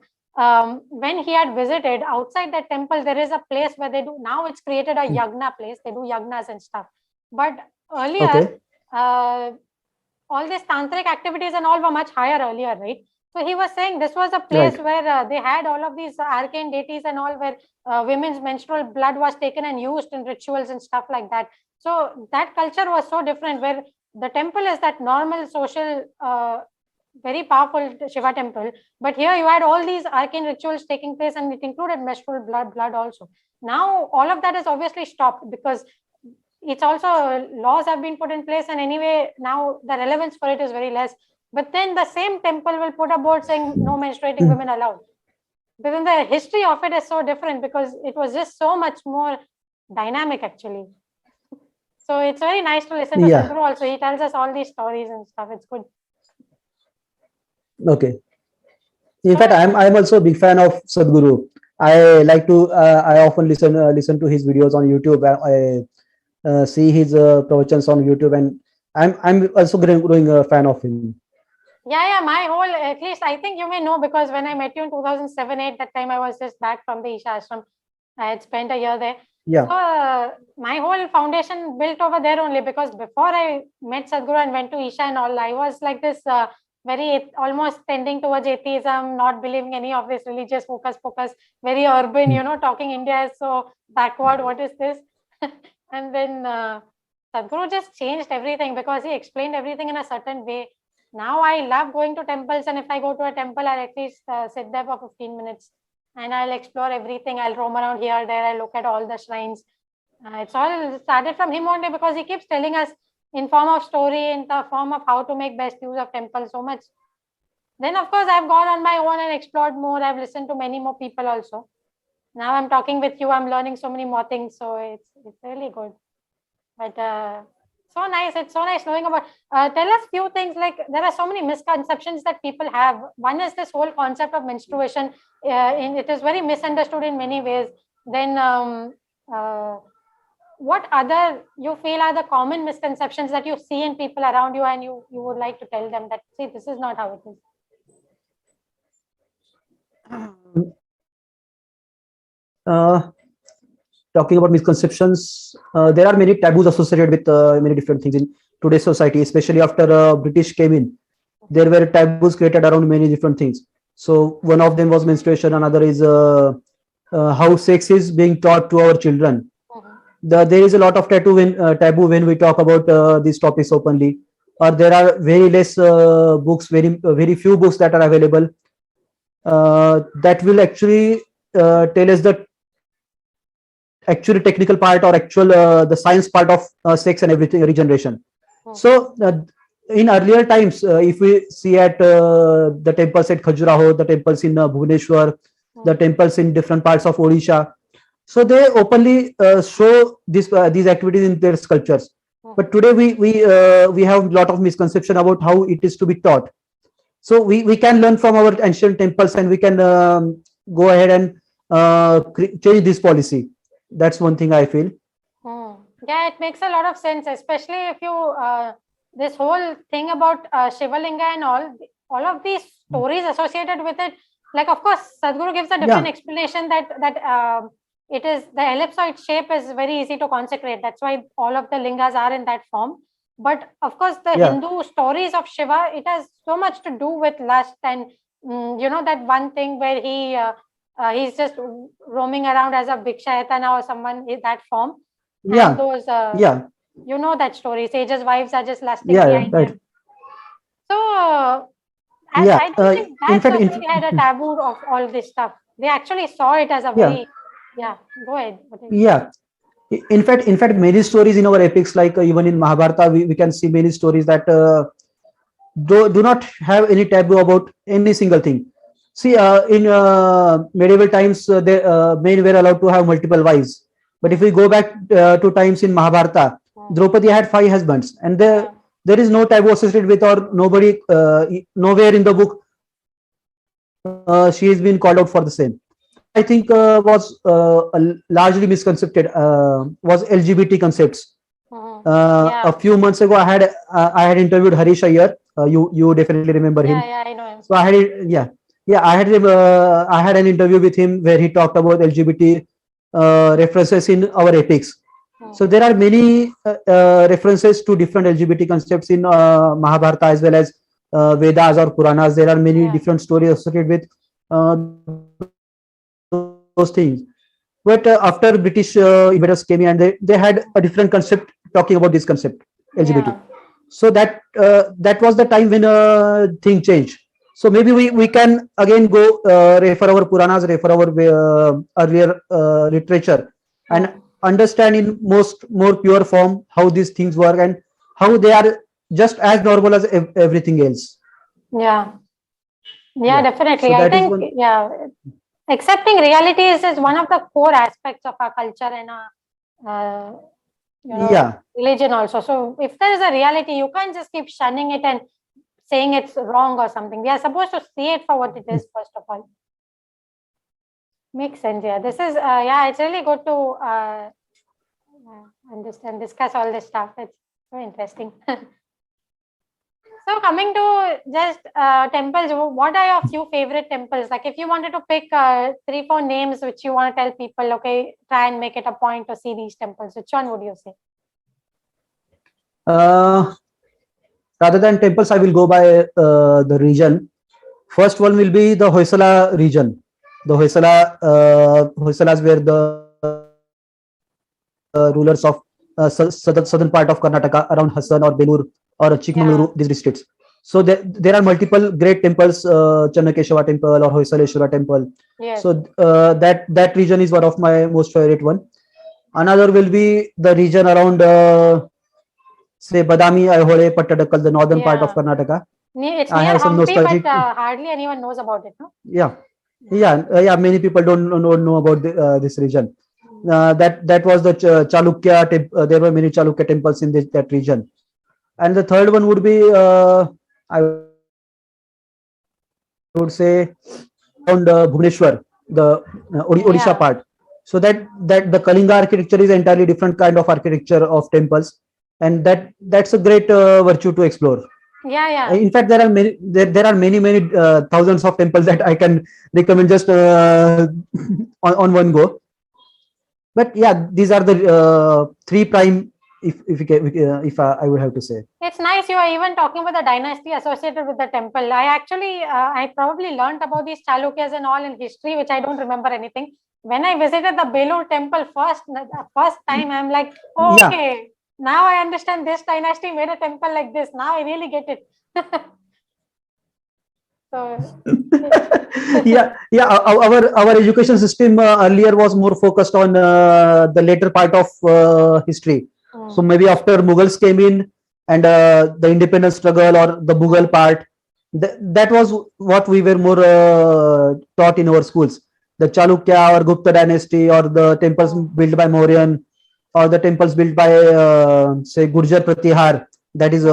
when he had visited outside that temple, there is a place where they do, now it's created a yagna place, they do yagnas and stuff. But earlier, Okay. all these tantric activities and all were much higher earlier, right? So he was saying this was a place Right. where they had all of these arcane deities and all, where women's menstrual blood was taken and used in rituals and stuff like that. So that culture was so different, where the temple is that normal social, very powerful Shiva temple, but here you had all these arcane rituals taking place, and it included menstrual blood also. Now all of that is obviously stopped because it's also laws have been put in place, and anyway now the relevance for it is very less. But then the same temple will put a board saying no menstruating women allowed. But then the history of it is so different because it was just so much more dynamic actually. So it's very nice to listen to Yeah. Sadhguru also. He tells us all these stories and stuff. It's good. Okay. In fact, So I'm also a big fan of Sadhguru. I like to I often listen to his videos on YouTube. I see his pravachans on YouTube, and I'm also growing a fan of him. yeah, my whole, at least I think you may know, because when I met you in 2007-8, that time I was just back from the Isha Ashram. I had spent a year there. Yeah. So my whole foundation built over there only, because before I met Sadhguru and went to Isha and all, I was like this very almost tending towards atheism, not believing any of this religious focus, very urban, talking India is so backward. What is this? And then Sadhguru just changed everything because he explained everything in a certain way. Now I love going to temples, and if I go to a temple, I'll at least sit there for 15 minutes and I'll explore everything. I'll roam around here, there, I'll look at all the shrines. It's all started from him only, because he keeps telling us in form of story, in the form of how to make best use of temples so much. Then of course I've gone on my own and explored more. I've listened to many more people also. Now I'm talking with you, I'm learning so many more things, so it's really good. But so nice. It's so nice knowing about. Tell us few things, like there are so many misconceptions that people have. One is this whole concept of menstruation. It is very misunderstood in many ways. Then what other you feel are the common misconceptions that you see in people around you, and you would like to tell them that, see, this is not how it is. Uh, Talking about misconceptions, there are many taboos associated with many different things in today's society, especially after British came in. There were taboos created around many different things. So one of them was menstruation. Another is how sex is being taught to our children. There is a lot of taboo when we talk about these topics openly. Or there are very less books, very few books that are available that will actually tell us the actually technical part, or actual the science part of sex and everything, regeneration. So in earlier times, if we see at the temples at Khajuraho, the temples in Bhubaneswar, the temples in different parts of Odisha, so they openly show these activities in their sculptures. But today we have a lot of misconception about how it is to be taught. So we can learn from our ancient temples, and we can go ahead and change this policy. That's one thing I feel. Yeah, it makes a lot of sense, especially if you this whole thing about Shivalinga and all of these stories associated with it. Like, of course, Sadhguru gives a different explanation that it is the ellipsoid shape is very easy to consecrate. That's why all of the lingas are in that form. But of course, the Hindu stories of Shiva, it has so much to do with lust, and that one thing where he's just roaming around as a Bhikshayatana or someone in that form. And those, that story, sages' wives are just lusting behind him. So, I don't think that society had a taboo of all this stuff. They actually saw it as a very, go ahead. Yeah. In fact, many stories in our epics, like even in Mahabharata, we can see many stories that do not have any taboo about any single thing. See, in medieval times, the men were allowed to have multiple wives. But if we go back to times in Mahabharata, Draupadi had 5 husbands, and there is no taboo associated with, or nobody, nowhere in the book she has been called out for the same. I think was largely misconcepted was LGBT concepts. A Yeah. few months ago, I had interviewed Harish Iyer. You definitely remember him. Yeah, I know him. So I had an interview with him where he talked about LGBT references in our epics. So there are many references to different LGBT concepts in Mahabharata as well as Vedas or Puranas. There are many different stories associated with those things. But after British invaders came in, and they had a different concept talking about this concept, LGBT. Yeah. So that was the time when thing changed. So maybe we can again go refer our Puranas, refer our earlier literature, and understand in more pure form how these things work and how they are just as normal as everything else. Yeah. Yeah, Yeah. definitely. So I that is think, one. yeah, accepting reality is one of the core aspects of our culture and our, Yeah. religion also. So if there is a reality, you can't just keep shunning it and saying it's wrong or something. We are supposed to see it for what it is, first of all. Makes sense. Yeah, this is, yeah, it's really good to understand, discuss all this stuff. It's so interesting. So coming to just temples, what are your few favorite temples? Like if you wanted to pick 3-4 names which you want to tell people, okay, try and make it a point to see these temples, which one would you say? Rather than temples, I will go by the region. First one will be the Hoysala region. The Hoysalas were the rulers of southern part of Karnataka around Hassan or Belur or Chikmagaluru, Yeah. these districts. So there are multiple great temples, Channakeshava temple or Hoysaleshwara temple. Yes. So that region is one of my most favorite one. Another will be the region around say Badami, Aihole, Pattadakal, the northern part of Yeah. Karnataka. It's I near have some Hampi, but nostalgic. hardly anyone knows about it, no? Yeah. Many people don't know about this region. That was the Chalukya. There were many Chalukya temples in that region. And the third one would be I would say around Bhubaneswar, the Odisha Yeah. part. So that the Kalinga architecture is entirely different kind of architecture of temples, and that's a great virtue to explore. Yeah. In fact, there are many thousands of temples that I can recommend just on one go. But yeah, these are the three prime. If I would have to say. It's nice you are even talking about the dynasty associated with the temple. I actually, I probably learned about these Chalukyas and all in history, which I don't remember anything. When I visited the Belur temple first time, I'm like, oh, Yeah. okay, now I understand this dynasty made a temple like this. Now I really get it. So, Yeah. Our education system earlier was more focused on the later part of history. So maybe after Mughals came in and the independence struggle or the Mughal part, that was what we were more taught in our schools. The Chalukya or Gupta dynasty or the temples built by Mauryan or the temples built by say Gurjar Pratihar, that is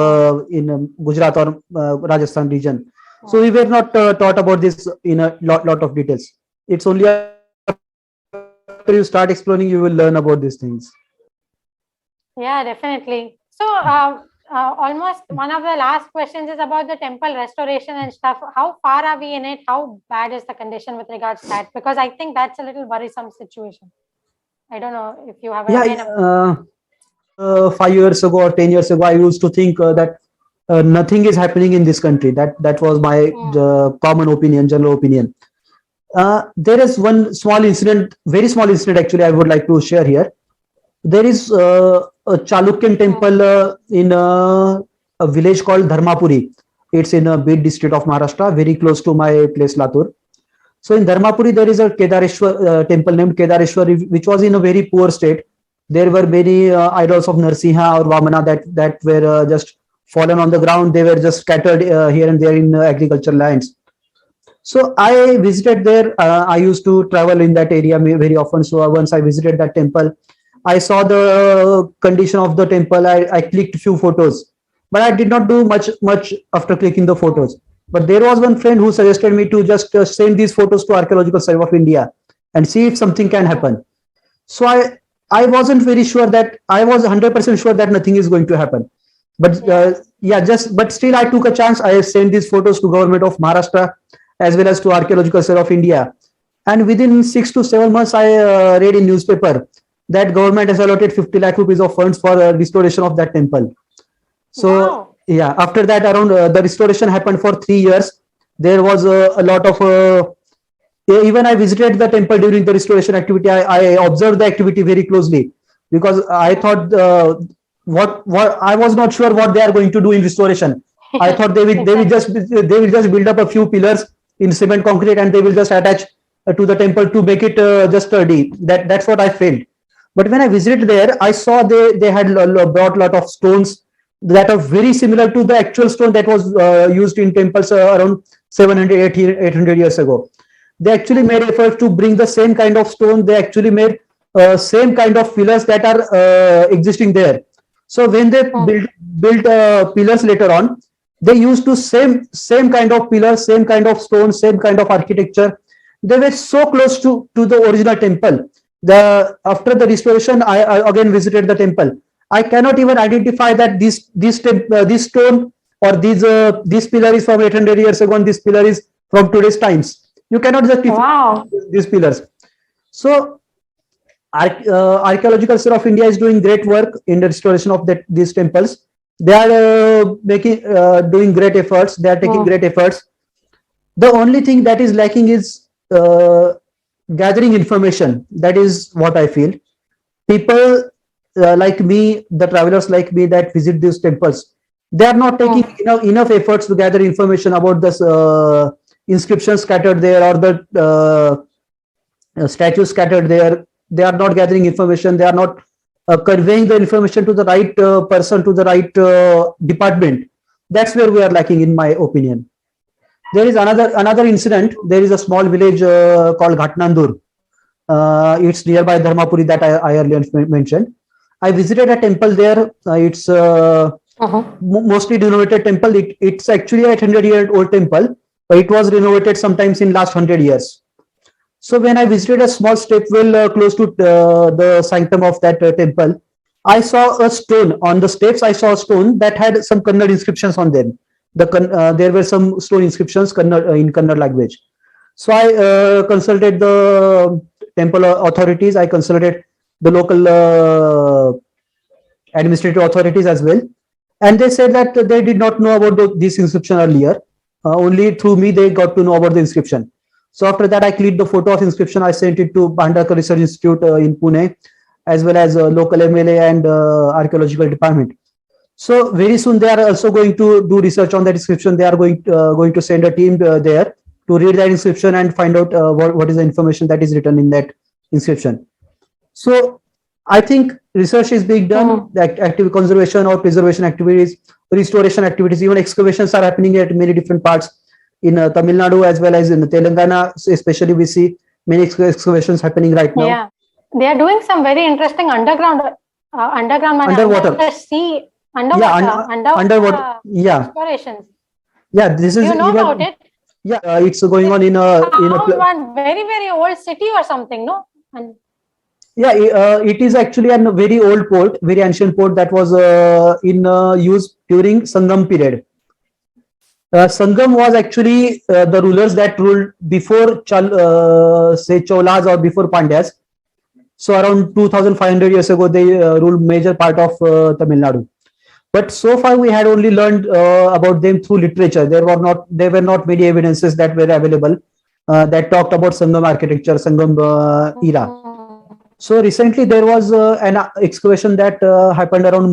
in Gujarat or Rajasthan region. So we were not taught about this in a lot of details. It's only after you start exploring you will learn about these things. yeah, definitely. So, almost one of the last questions is about the temple restoration and stuff. How far are we in it? How bad is the condition with regards to that? Because I think that's a little worrisome situation. I don't know if you have Yeah, again. 5 years ago or 10 years ago, I used to think that nothing is happening in this country. That was my common opinion, general opinion. There is one small incident, very small incident actually, I would like to share here. There is a Chalukyan temple in a village called Dharmapuri. It's in a big district of Maharashtra, very close to my place Latur. So in Dharmapuri, there is a Kedareshwar temple named Kedareshwar, which was in a very poor state. There were many idols of Narsimha or Vamana that were just fallen on the ground. They were just scattered here and there in agricultural lands. So I visited there. I used to travel in that area very often. So once I visited that temple, I saw the condition of the temple. I clicked few photos, but I did not do much after clicking the photos. But there was one friend who suggested me to just send these photos to Archaeological Survey of India. and see if something can happen. So I wasn't very sure that I was 100% sure that nothing is going to happen. But but still I took a chance. I sent these photos to government of Maharashtra as well as to Archaeological Survey of India. And within 6 to 7 months, I read in newspaper that government has allotted 50 lakh rupees of funds for restoration of that temple. So after that, around the restoration happened for 3 years. There was a lot of even I visited the temple during the restoration activity. I observed the activity very closely because I thought what I was not sure what they are going to do in restoration. I thought they will just build up a few pillars in cement concrete and they will just attach to the temple to make it just sturdy. That's what I felt. But when I visited there, I saw they had brought a lot of stones that are very similar to the actual stone that was used in temples around 700, 800 years ago. They actually made effort to bring the same kind of stone. They actually made same kind of pillars that are existing there. So when they built pillars later on, they used to same kind of pillars, same kind of stone, same kind of architecture. They were so close to the original temple. After the restoration, I again visited the temple. I cannot even identify that this stone or this pillar is from 800 years ago and this pillar is from today's times. You cannot justify these pillars. So Archaeological Survey of India is doing great work in the restoration of these temples. They are doing great efforts. They are taking great efforts. The only thing that is lacking is gathering information. That is what I feel. People like me, the travelers like me that visit these temples, they are not taking enough efforts to gather information about this inscriptions scattered there or the statues scattered there. They are not gathering information. They are not conveying the information to the right person, to the right department. That's where we are lacking, in my opinion. There is another incident. There is a small village called Ghatnandur. It's nearby Dharmapuri that I earlier mentioned. I visited a temple there. It's mostly renovated temple. It's actually a 800-year-old temple, but it was renovated sometimes in last 100 years. So when I visited a small stepwell close to the sanctum of that temple, I saw a stone on the steps. I saw a stone that had some Kannada inscriptions on them. There were some stone inscriptions in Kannada language. So I consulted the temple authorities. I consulted the local administrative authorities as well. And they said that they did not know about this inscription earlier. Only through me they got to know about the inscription. So after that, I clicked the photo of inscription. I sent it to Bhandarkar Research Institute in Pune, as well as local MLA and archaeological department. So very soon they are also going to do research on that inscription. They are going to send a team there to read that inscription and find out what is the information that is written in that inscription. So I think research is being done. The active conservation or preservation activities, restoration activities, even excavations are happening at many different parts in Tamil Nadu as well as in Telangana. Especially we see many excavations happening right now. Yeah, they are doing some very interesting underwater sea. Underwater explorations. Yeah, this is. You know about it? Yeah, it's going on in one very old city or something, no? It is actually a very old port, very ancient port that was in use during Sangam period. Sangam was actually the rulers that ruled before say Cholas or before Pandyas. So around 2,500 years ago, they ruled major part of Tamil Nadu. But so far, we had only learned about them through literature. There were not many evidences that were available that talked about Sangam architecture, Sangam era. So recently, there was an excavation that happened around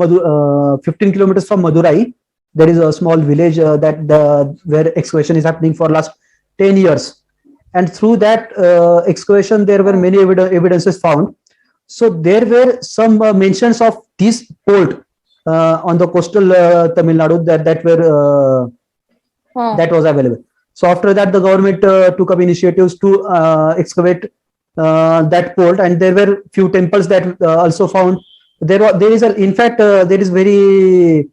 15 kilometers from Madurai. There is a small village where excavation is happening for last 10 years. And through that excavation, there were many evidences found. So there were some mentions of this port on the coastal Tamil Nadu that was available. So after that, the government took up initiatives to excavate that port, and there were few temples that also found. There is very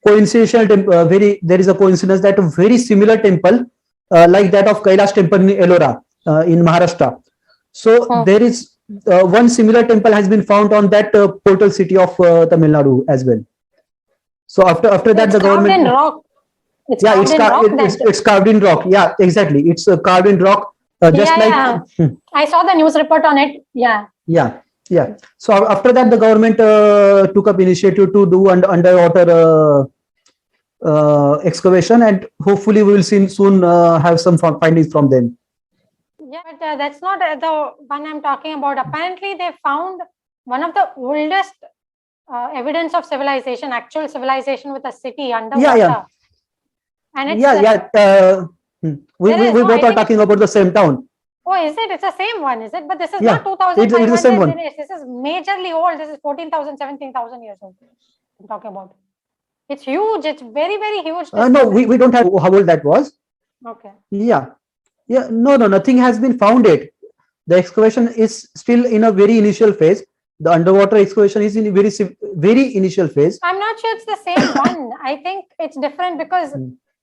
coincidental. There is a coincidence that a very similar temple, like that of Kailash temple in Ellora in Maharashtra. So there is one similar temple has been found on that portal city of Tamil Nadu as well. So after that, It's the carved in government, rock. It's yeah, carved in rock. it's carved in rock. Yeah, exactly. It's carved in rock, just Yeah, like yeah. I saw the news report on it. Yeah. yeah, yeah. So after that, the government took up initiative to do underwater excavation, and hopefully we will soon have some findings from them. Yeah, but that's not the one I'm talking about. Apparently, they found one of the oldest evidence of civilization, actual civilization with a city underwater. Yeah. And it's we both are talking about the same town. Oh, is it? It's the same one, is it? But this is Yeah, not 2,500. it is the same one. This is majorly old. This is 14,000, 17,000 years old. I'm talking about. It's huge. It's very, very huge. No, we don't have how old that was. Okay. Yeah. No, nothing has been found yet. The excavation is still in a very initial phase. The underwater excavation is in a very initial phase. I'm not sure it's the same one. I think it's different because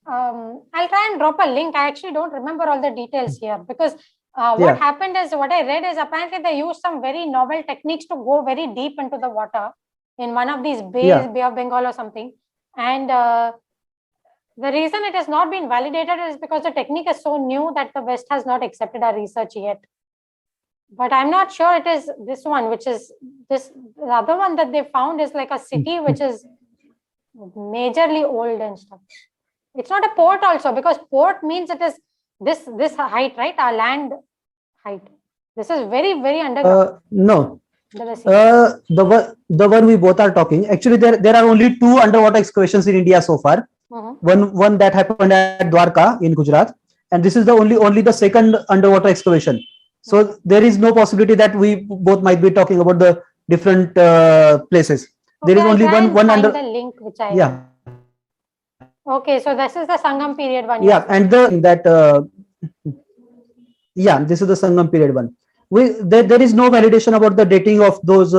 I'll try and drop a link. I actually don't remember all the details here because what happened is, what I read is apparently they used some very novel techniques to go very deep into the water in one of these bays, Bay of Bengal or something. And the reason it has not been validated is because the technique is so new that the West has not accepted our research yet. But I'm not sure it is this one, which is this. The other one that they found is like a city which is majorly old and stuff. It's not a port also, because port means it is this height, right? Our land height. This is very, very underground. No. The one we both are talking. Actually, there are only two underwater excavations in India so far. One that happened at Dwarka in Gujarat, and this is the only the second underwater excavation. So there is no possibility that we both might be talking about the different places. Okay, there is only one under the link which I Okay, so this is the Sangam period one. Yeah, and this is the Sangam period one. There is no validation about the dating of those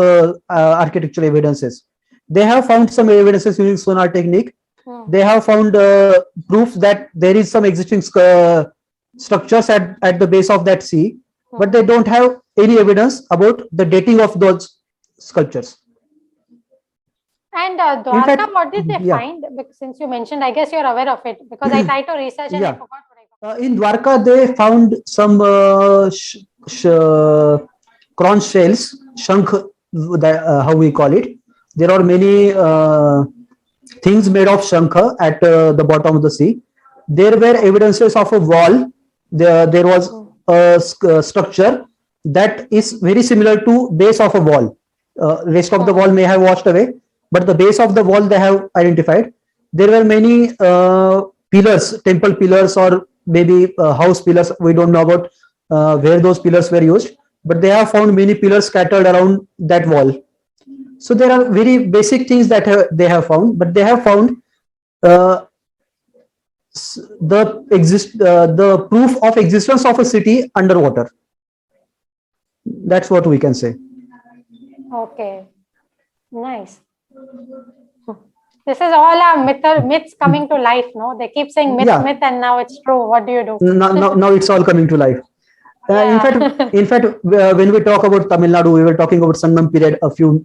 architectural evidences. They have found some evidences using sonar technique. They have found proof that there is some existing structures at the base of that sea, but they don't have any evidence about the dating of those sculptures. And Dwarka, what did they find? Because since you mentioned, I guess you're aware of it, because I tried to research and I forgot what I got. In Dwarka, they found some conch shells, shankh, how we call it. There are many things made of shankha at the bottom of the sea. There were evidences of a wall. There was a structure that is very similar to base of a wall. Rest of the wall may have washed away, but the base of the wall they have identified. There were many pillars, temple pillars, or maybe house pillars. We don't know about where those pillars were used, but they have found many pillars scattered around that wall. So there are very basic things that they have found, but they have found the proof of existence of a city underwater. That's what we can say. Okay, nice. This is all our myths coming to life, no? They keep saying myth, and now it's true. What do you do? Now it's all coming to life. In fact, when we talk about Tamil Nadu, we were talking about Sangam period a few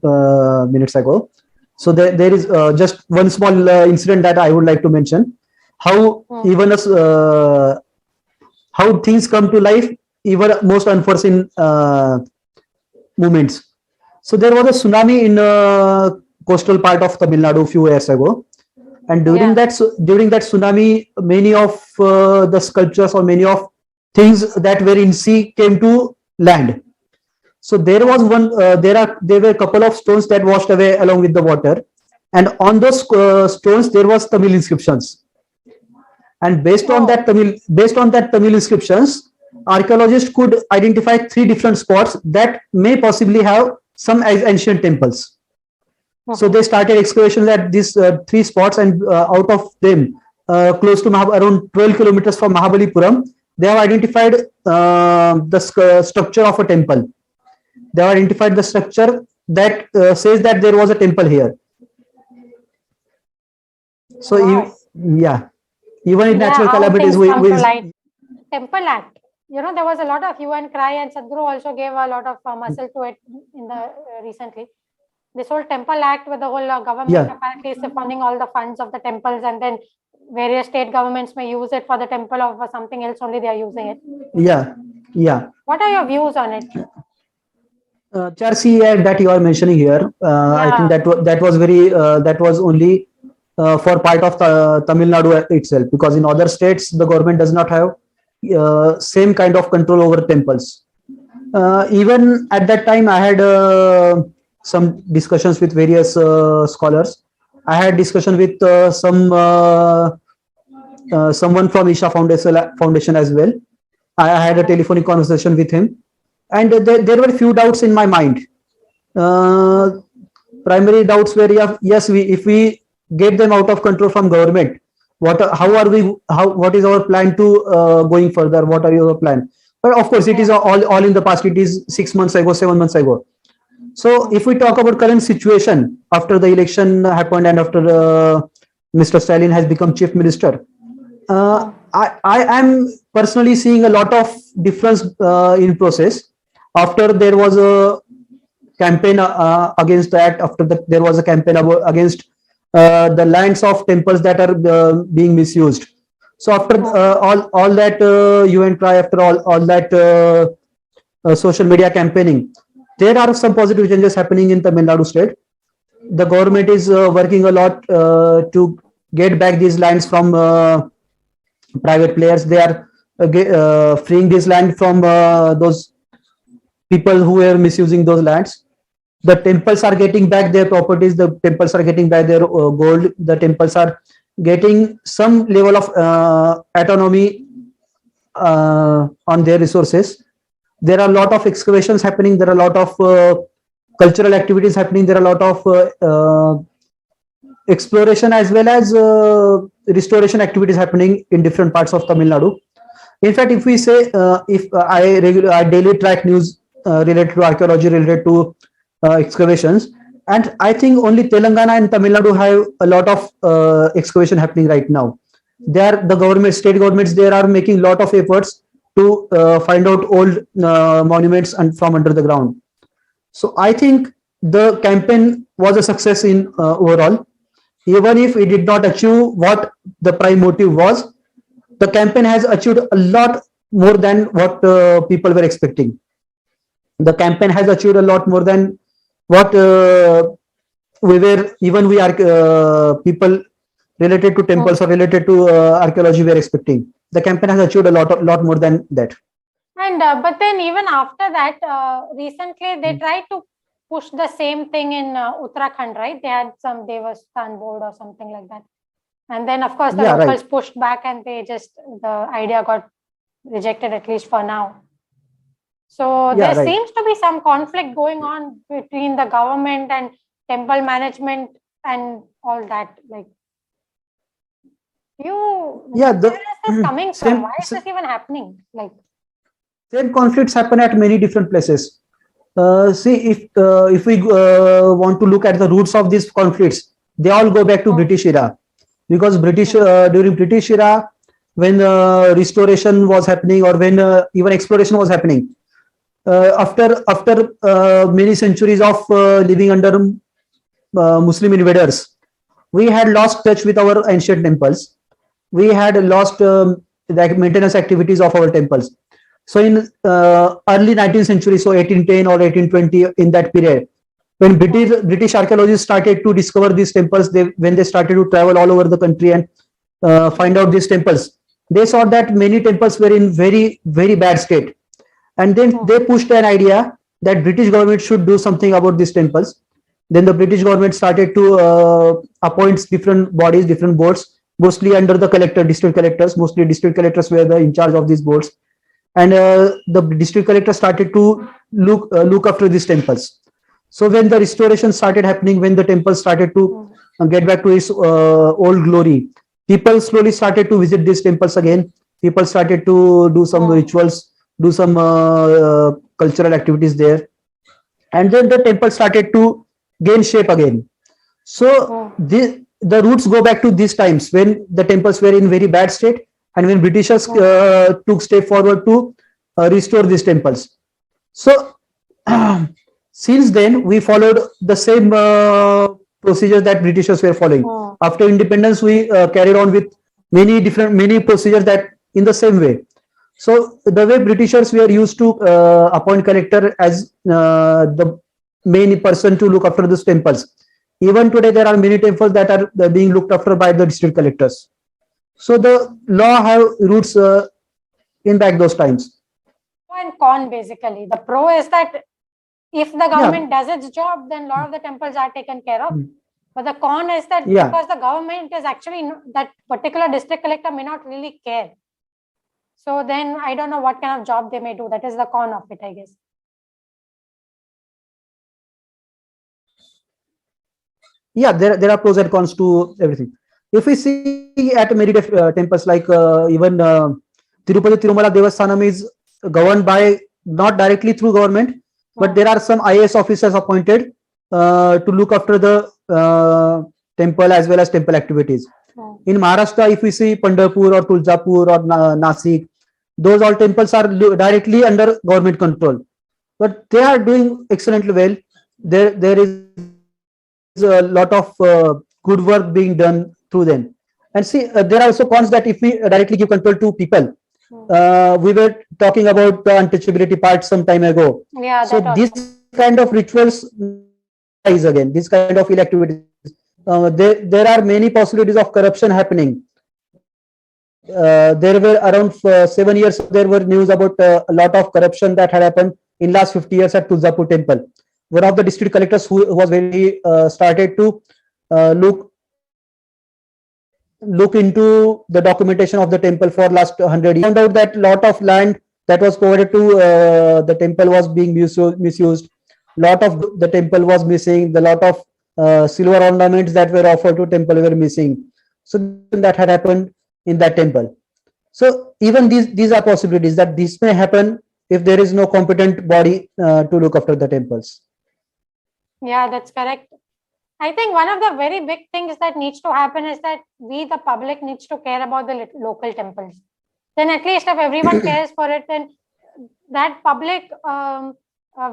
minutes ago. So there is just one small incident that I would like to mention. How even how things come to life, even most unforeseen moments. So there was a tsunami in coastal part of Tamil Nadu a few years ago, and during that tsunami, many of the sculptures or many of things that were in sea came to land. So there was there were a couple of stones that washed away along with the water, and on those stones there was Tamil inscriptions. And based on that Tamil inscriptions, archaeologists could identify 3 different spots that may possibly have some ancient temples. So they started excavations at these 3 spots, and out of them, close to around 12 kilometers from Mahabalipuram, they have identified the structure of a temple. They have identified the structure that says that there was a temple here. So even in natural calamities, Temple Act. there was a lot of hue and cry, and Sadhguru also gave a lot of muscle to it in the recently. This whole temple act with the whole government apparently is funding all the funds of the temples, and then various state governments may use it for the temple or for something else only they are using it. Yeah. What are your views on it? Charsi, that you are mentioning here, I think that was very that was only for part of Tamil Nadu itself, because in other states the government does not have same kind of control over temples. Even at that time, I had some discussions with various scholars. I had discussion with someone from Isha Foundation as well. I had a telephonic conversation with him, and there were few doubts in my mind. Primary doubts were, yes, if we get them out of control from government, what is our plan to going further? What are your plan? But of course, it is all in the past. It is 6 months ago, 7 months ago. So if we talk about current situation after the election happened and after Mr. Stalin has become chief minister, I am personally seeing a lot of difference in process. After there was a campaign against that, there was a campaign against the lands of temples that are being misused. So after all that hue and cry, after all that social media campaigning, there are some positive changes happening in Tamil Nadu state. The government is working a lot to get back these lands from private players. They are freeing this land from those people who were misusing those lands. The temples are getting back their properties. The temples are getting back their gold. The temples are getting some level of autonomy on their resources. There are a lot of excavations happening. There are a lot of cultural activities happening. There are a lot of exploration as well as restoration activities happening in different parts of Tamil Nadu. In fact, if we say, if I daily track news related to archaeology, related to excavations, and I think only Telangana and Tamil Nadu have a lot of excavation happening right now. The state governments, there are making a lot of efforts to find out old monuments and from under the ground. So I think the campaign was a success in overall. Even if it did not achieve what the prime motive was, the campaign has achieved a lot more than what people were expecting. The campaign has achieved a lot more than what we are people related to temples or related to archaeology were expecting. The campaign has achieved a lot more than that. And but then even after that, recently they tried to push the same thing in Uttarakhand, right? They had some Devastan board or something like that. And then, of course, the locals pushed back and the idea got rejected, at least for now. So there seems to be some conflict going on between the government and temple management and all that. Like, where is this coming from? Why is this even happening? Like, same conflicts happen at many different places. See, if we want to look at the roots of these conflicts, they all go back to British era, because during British era, when restoration was happening or when even exploration was happening, after many centuries of living under Muslim invaders, we had lost touch with our ancient temples. We had lost the maintenance activities of our temples. So in early 19th century, so 1810 or 1820, in that period, when British archaeologists started to discover these temples, when they started to travel all over the country and find out these temples, they saw that many temples were in very, very bad state. And then they pushed an idea that British government should do something about these temples. Then the British government started to appoint different bodies, different boards, mostly under the district collectors. Mostly district collectors were in charge of these boards. And the district collector started to look after these temples. So when the restoration started happening, when the temple started to get back to its old glory, people slowly started to visit these temples again. People started to do some rituals, do some cultural activities there. And then the temple started to gain shape again. So the roots go back to these times when the temples were in very bad state, and when Britishers took step forward to restore these temples. So since then, we followed the same procedures that Britishers were following. After independence, we carried on with many procedures that in the same way. So the way Britishers were used to appoint collector as the main person to look after these temples. Even today, there are many temples that are being looked after by the district collectors. So the law have roots in back those times. And con, basically. The pro is that if the government does its job, then a lot of the temples are taken care of. But the con is that because the government is actually, that particular district collector may not really care. So then I don't know what kind of job they may do. That is the con of it, I guess. Yeah, there are pros and cons to everything. If we see at many temples like even Tirupati Tirumala Devasthanam is governed by not directly through government, but there are some IAS officers appointed to look after the temple as well as temple activities. In Maharashtra, if we see Pandharpur or Tuljapur or Nasik, those all temples are directly under government control, but they are doing excellently well. There is a lot of good work being done through them. And see, there are also cons that if we directly give control to people, we were talking about the untouchability part some time ago. Yeah, so this kind of rituals is again, this kind of illegal activities. There are many possibilities of corruption happening. There were around 7 years, there were news about a lot of corruption that had happened in last 50 years at Tuljapur temple. One of the district collectors who was very started to look into the documentation of the temple for last 100 years. Found out that lot of land that was provided to the temple was being misused. Lot of the temple was missing. The lot of silver ornaments that were offered to temple were missing. So that had happened in that temple. So even these are possibilities that this may happen if there is no competent body to look after the temples. Yeah, that's correct. I think one of the very big things that needs to happen is that we, the public, needs to care about the local temples. Then at least if everyone cares for it, then that public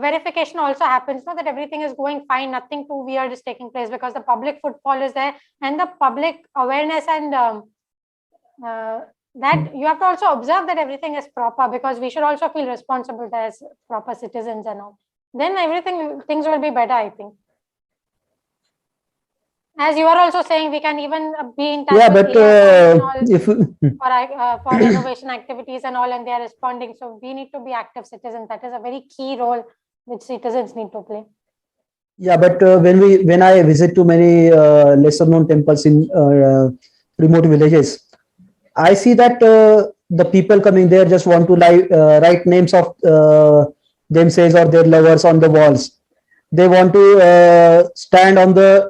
verification also happens, so that everything is going fine, nothing too weird is taking place, because the public footfall is there and the public awareness, and that you have to also observe that everything is proper, because we should also feel responsible as proper citizens and all. Then things will be better, I think. As you are also saying, we can even be in touch with if for renovation activities and all, and they are responding. So we need to be active citizens. That is a very key role which citizens need to play. Yeah, but when I visit to many lesser known temples in remote villages, I see that the people coming there just want to write names of themselves or their lovers on the walls. They want to stand on the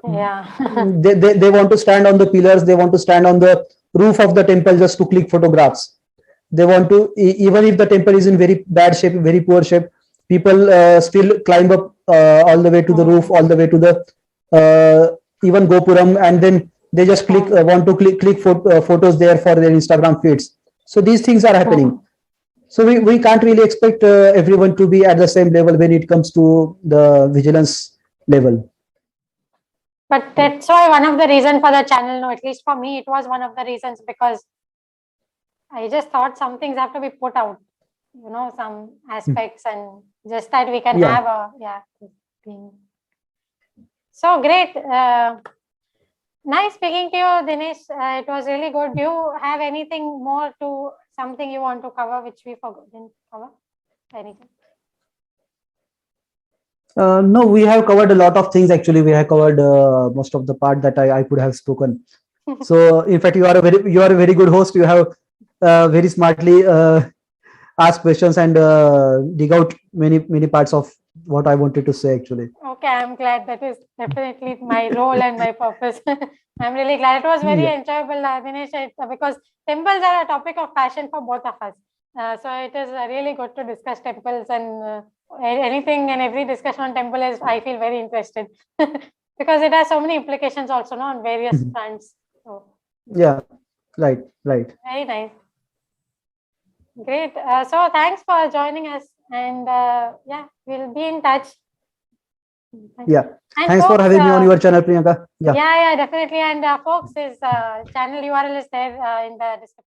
they want to stand on the pillars. They want to stand on the roof of the temple just to click photographs. They want to, even if the temple is in very bad shape, very poor shape, people still climb up all the way to the roof, all the way to the even Gopuram, and then they just want to click photos there for their Instagram feeds. So these things are happening. So we can't really expect everyone to be at the same level when it comes to the vigilance level. But that's why one of the reasons for the channel, no, at least for me, it was one of the reasons, because I just thought some things have to be put out, some aspects, and just that we can have a thing. So great. Nice speaking to you, Dinesh. It was really good. Do you have anything more to something you want to cover which we didn't cover? Anything? No, we have covered a lot of things. Actually, we have covered most of the part that I could have spoken. So, in fact, you are a very good host. You have very smartly asked questions and dig out many parts of what I wanted to say. Actually. Okay, I'm glad. That is definitely my role and my purpose. I'm really glad. It was very enjoyable, Dinesh, because temples are a topic of passion for both of us. So it is really good to discuss temples, and anything and every discussion on temple is, I feel, very interested because it has so many implications also, on various fronts. So, yeah, right. Very nice. Great. So thanks for joining us, and yeah, we'll be in touch. Yeah. And Thanks for folks, having me on your channel, Priyanka. Yeah. Yeah, definitely. And folks, his channel URL is there in the description.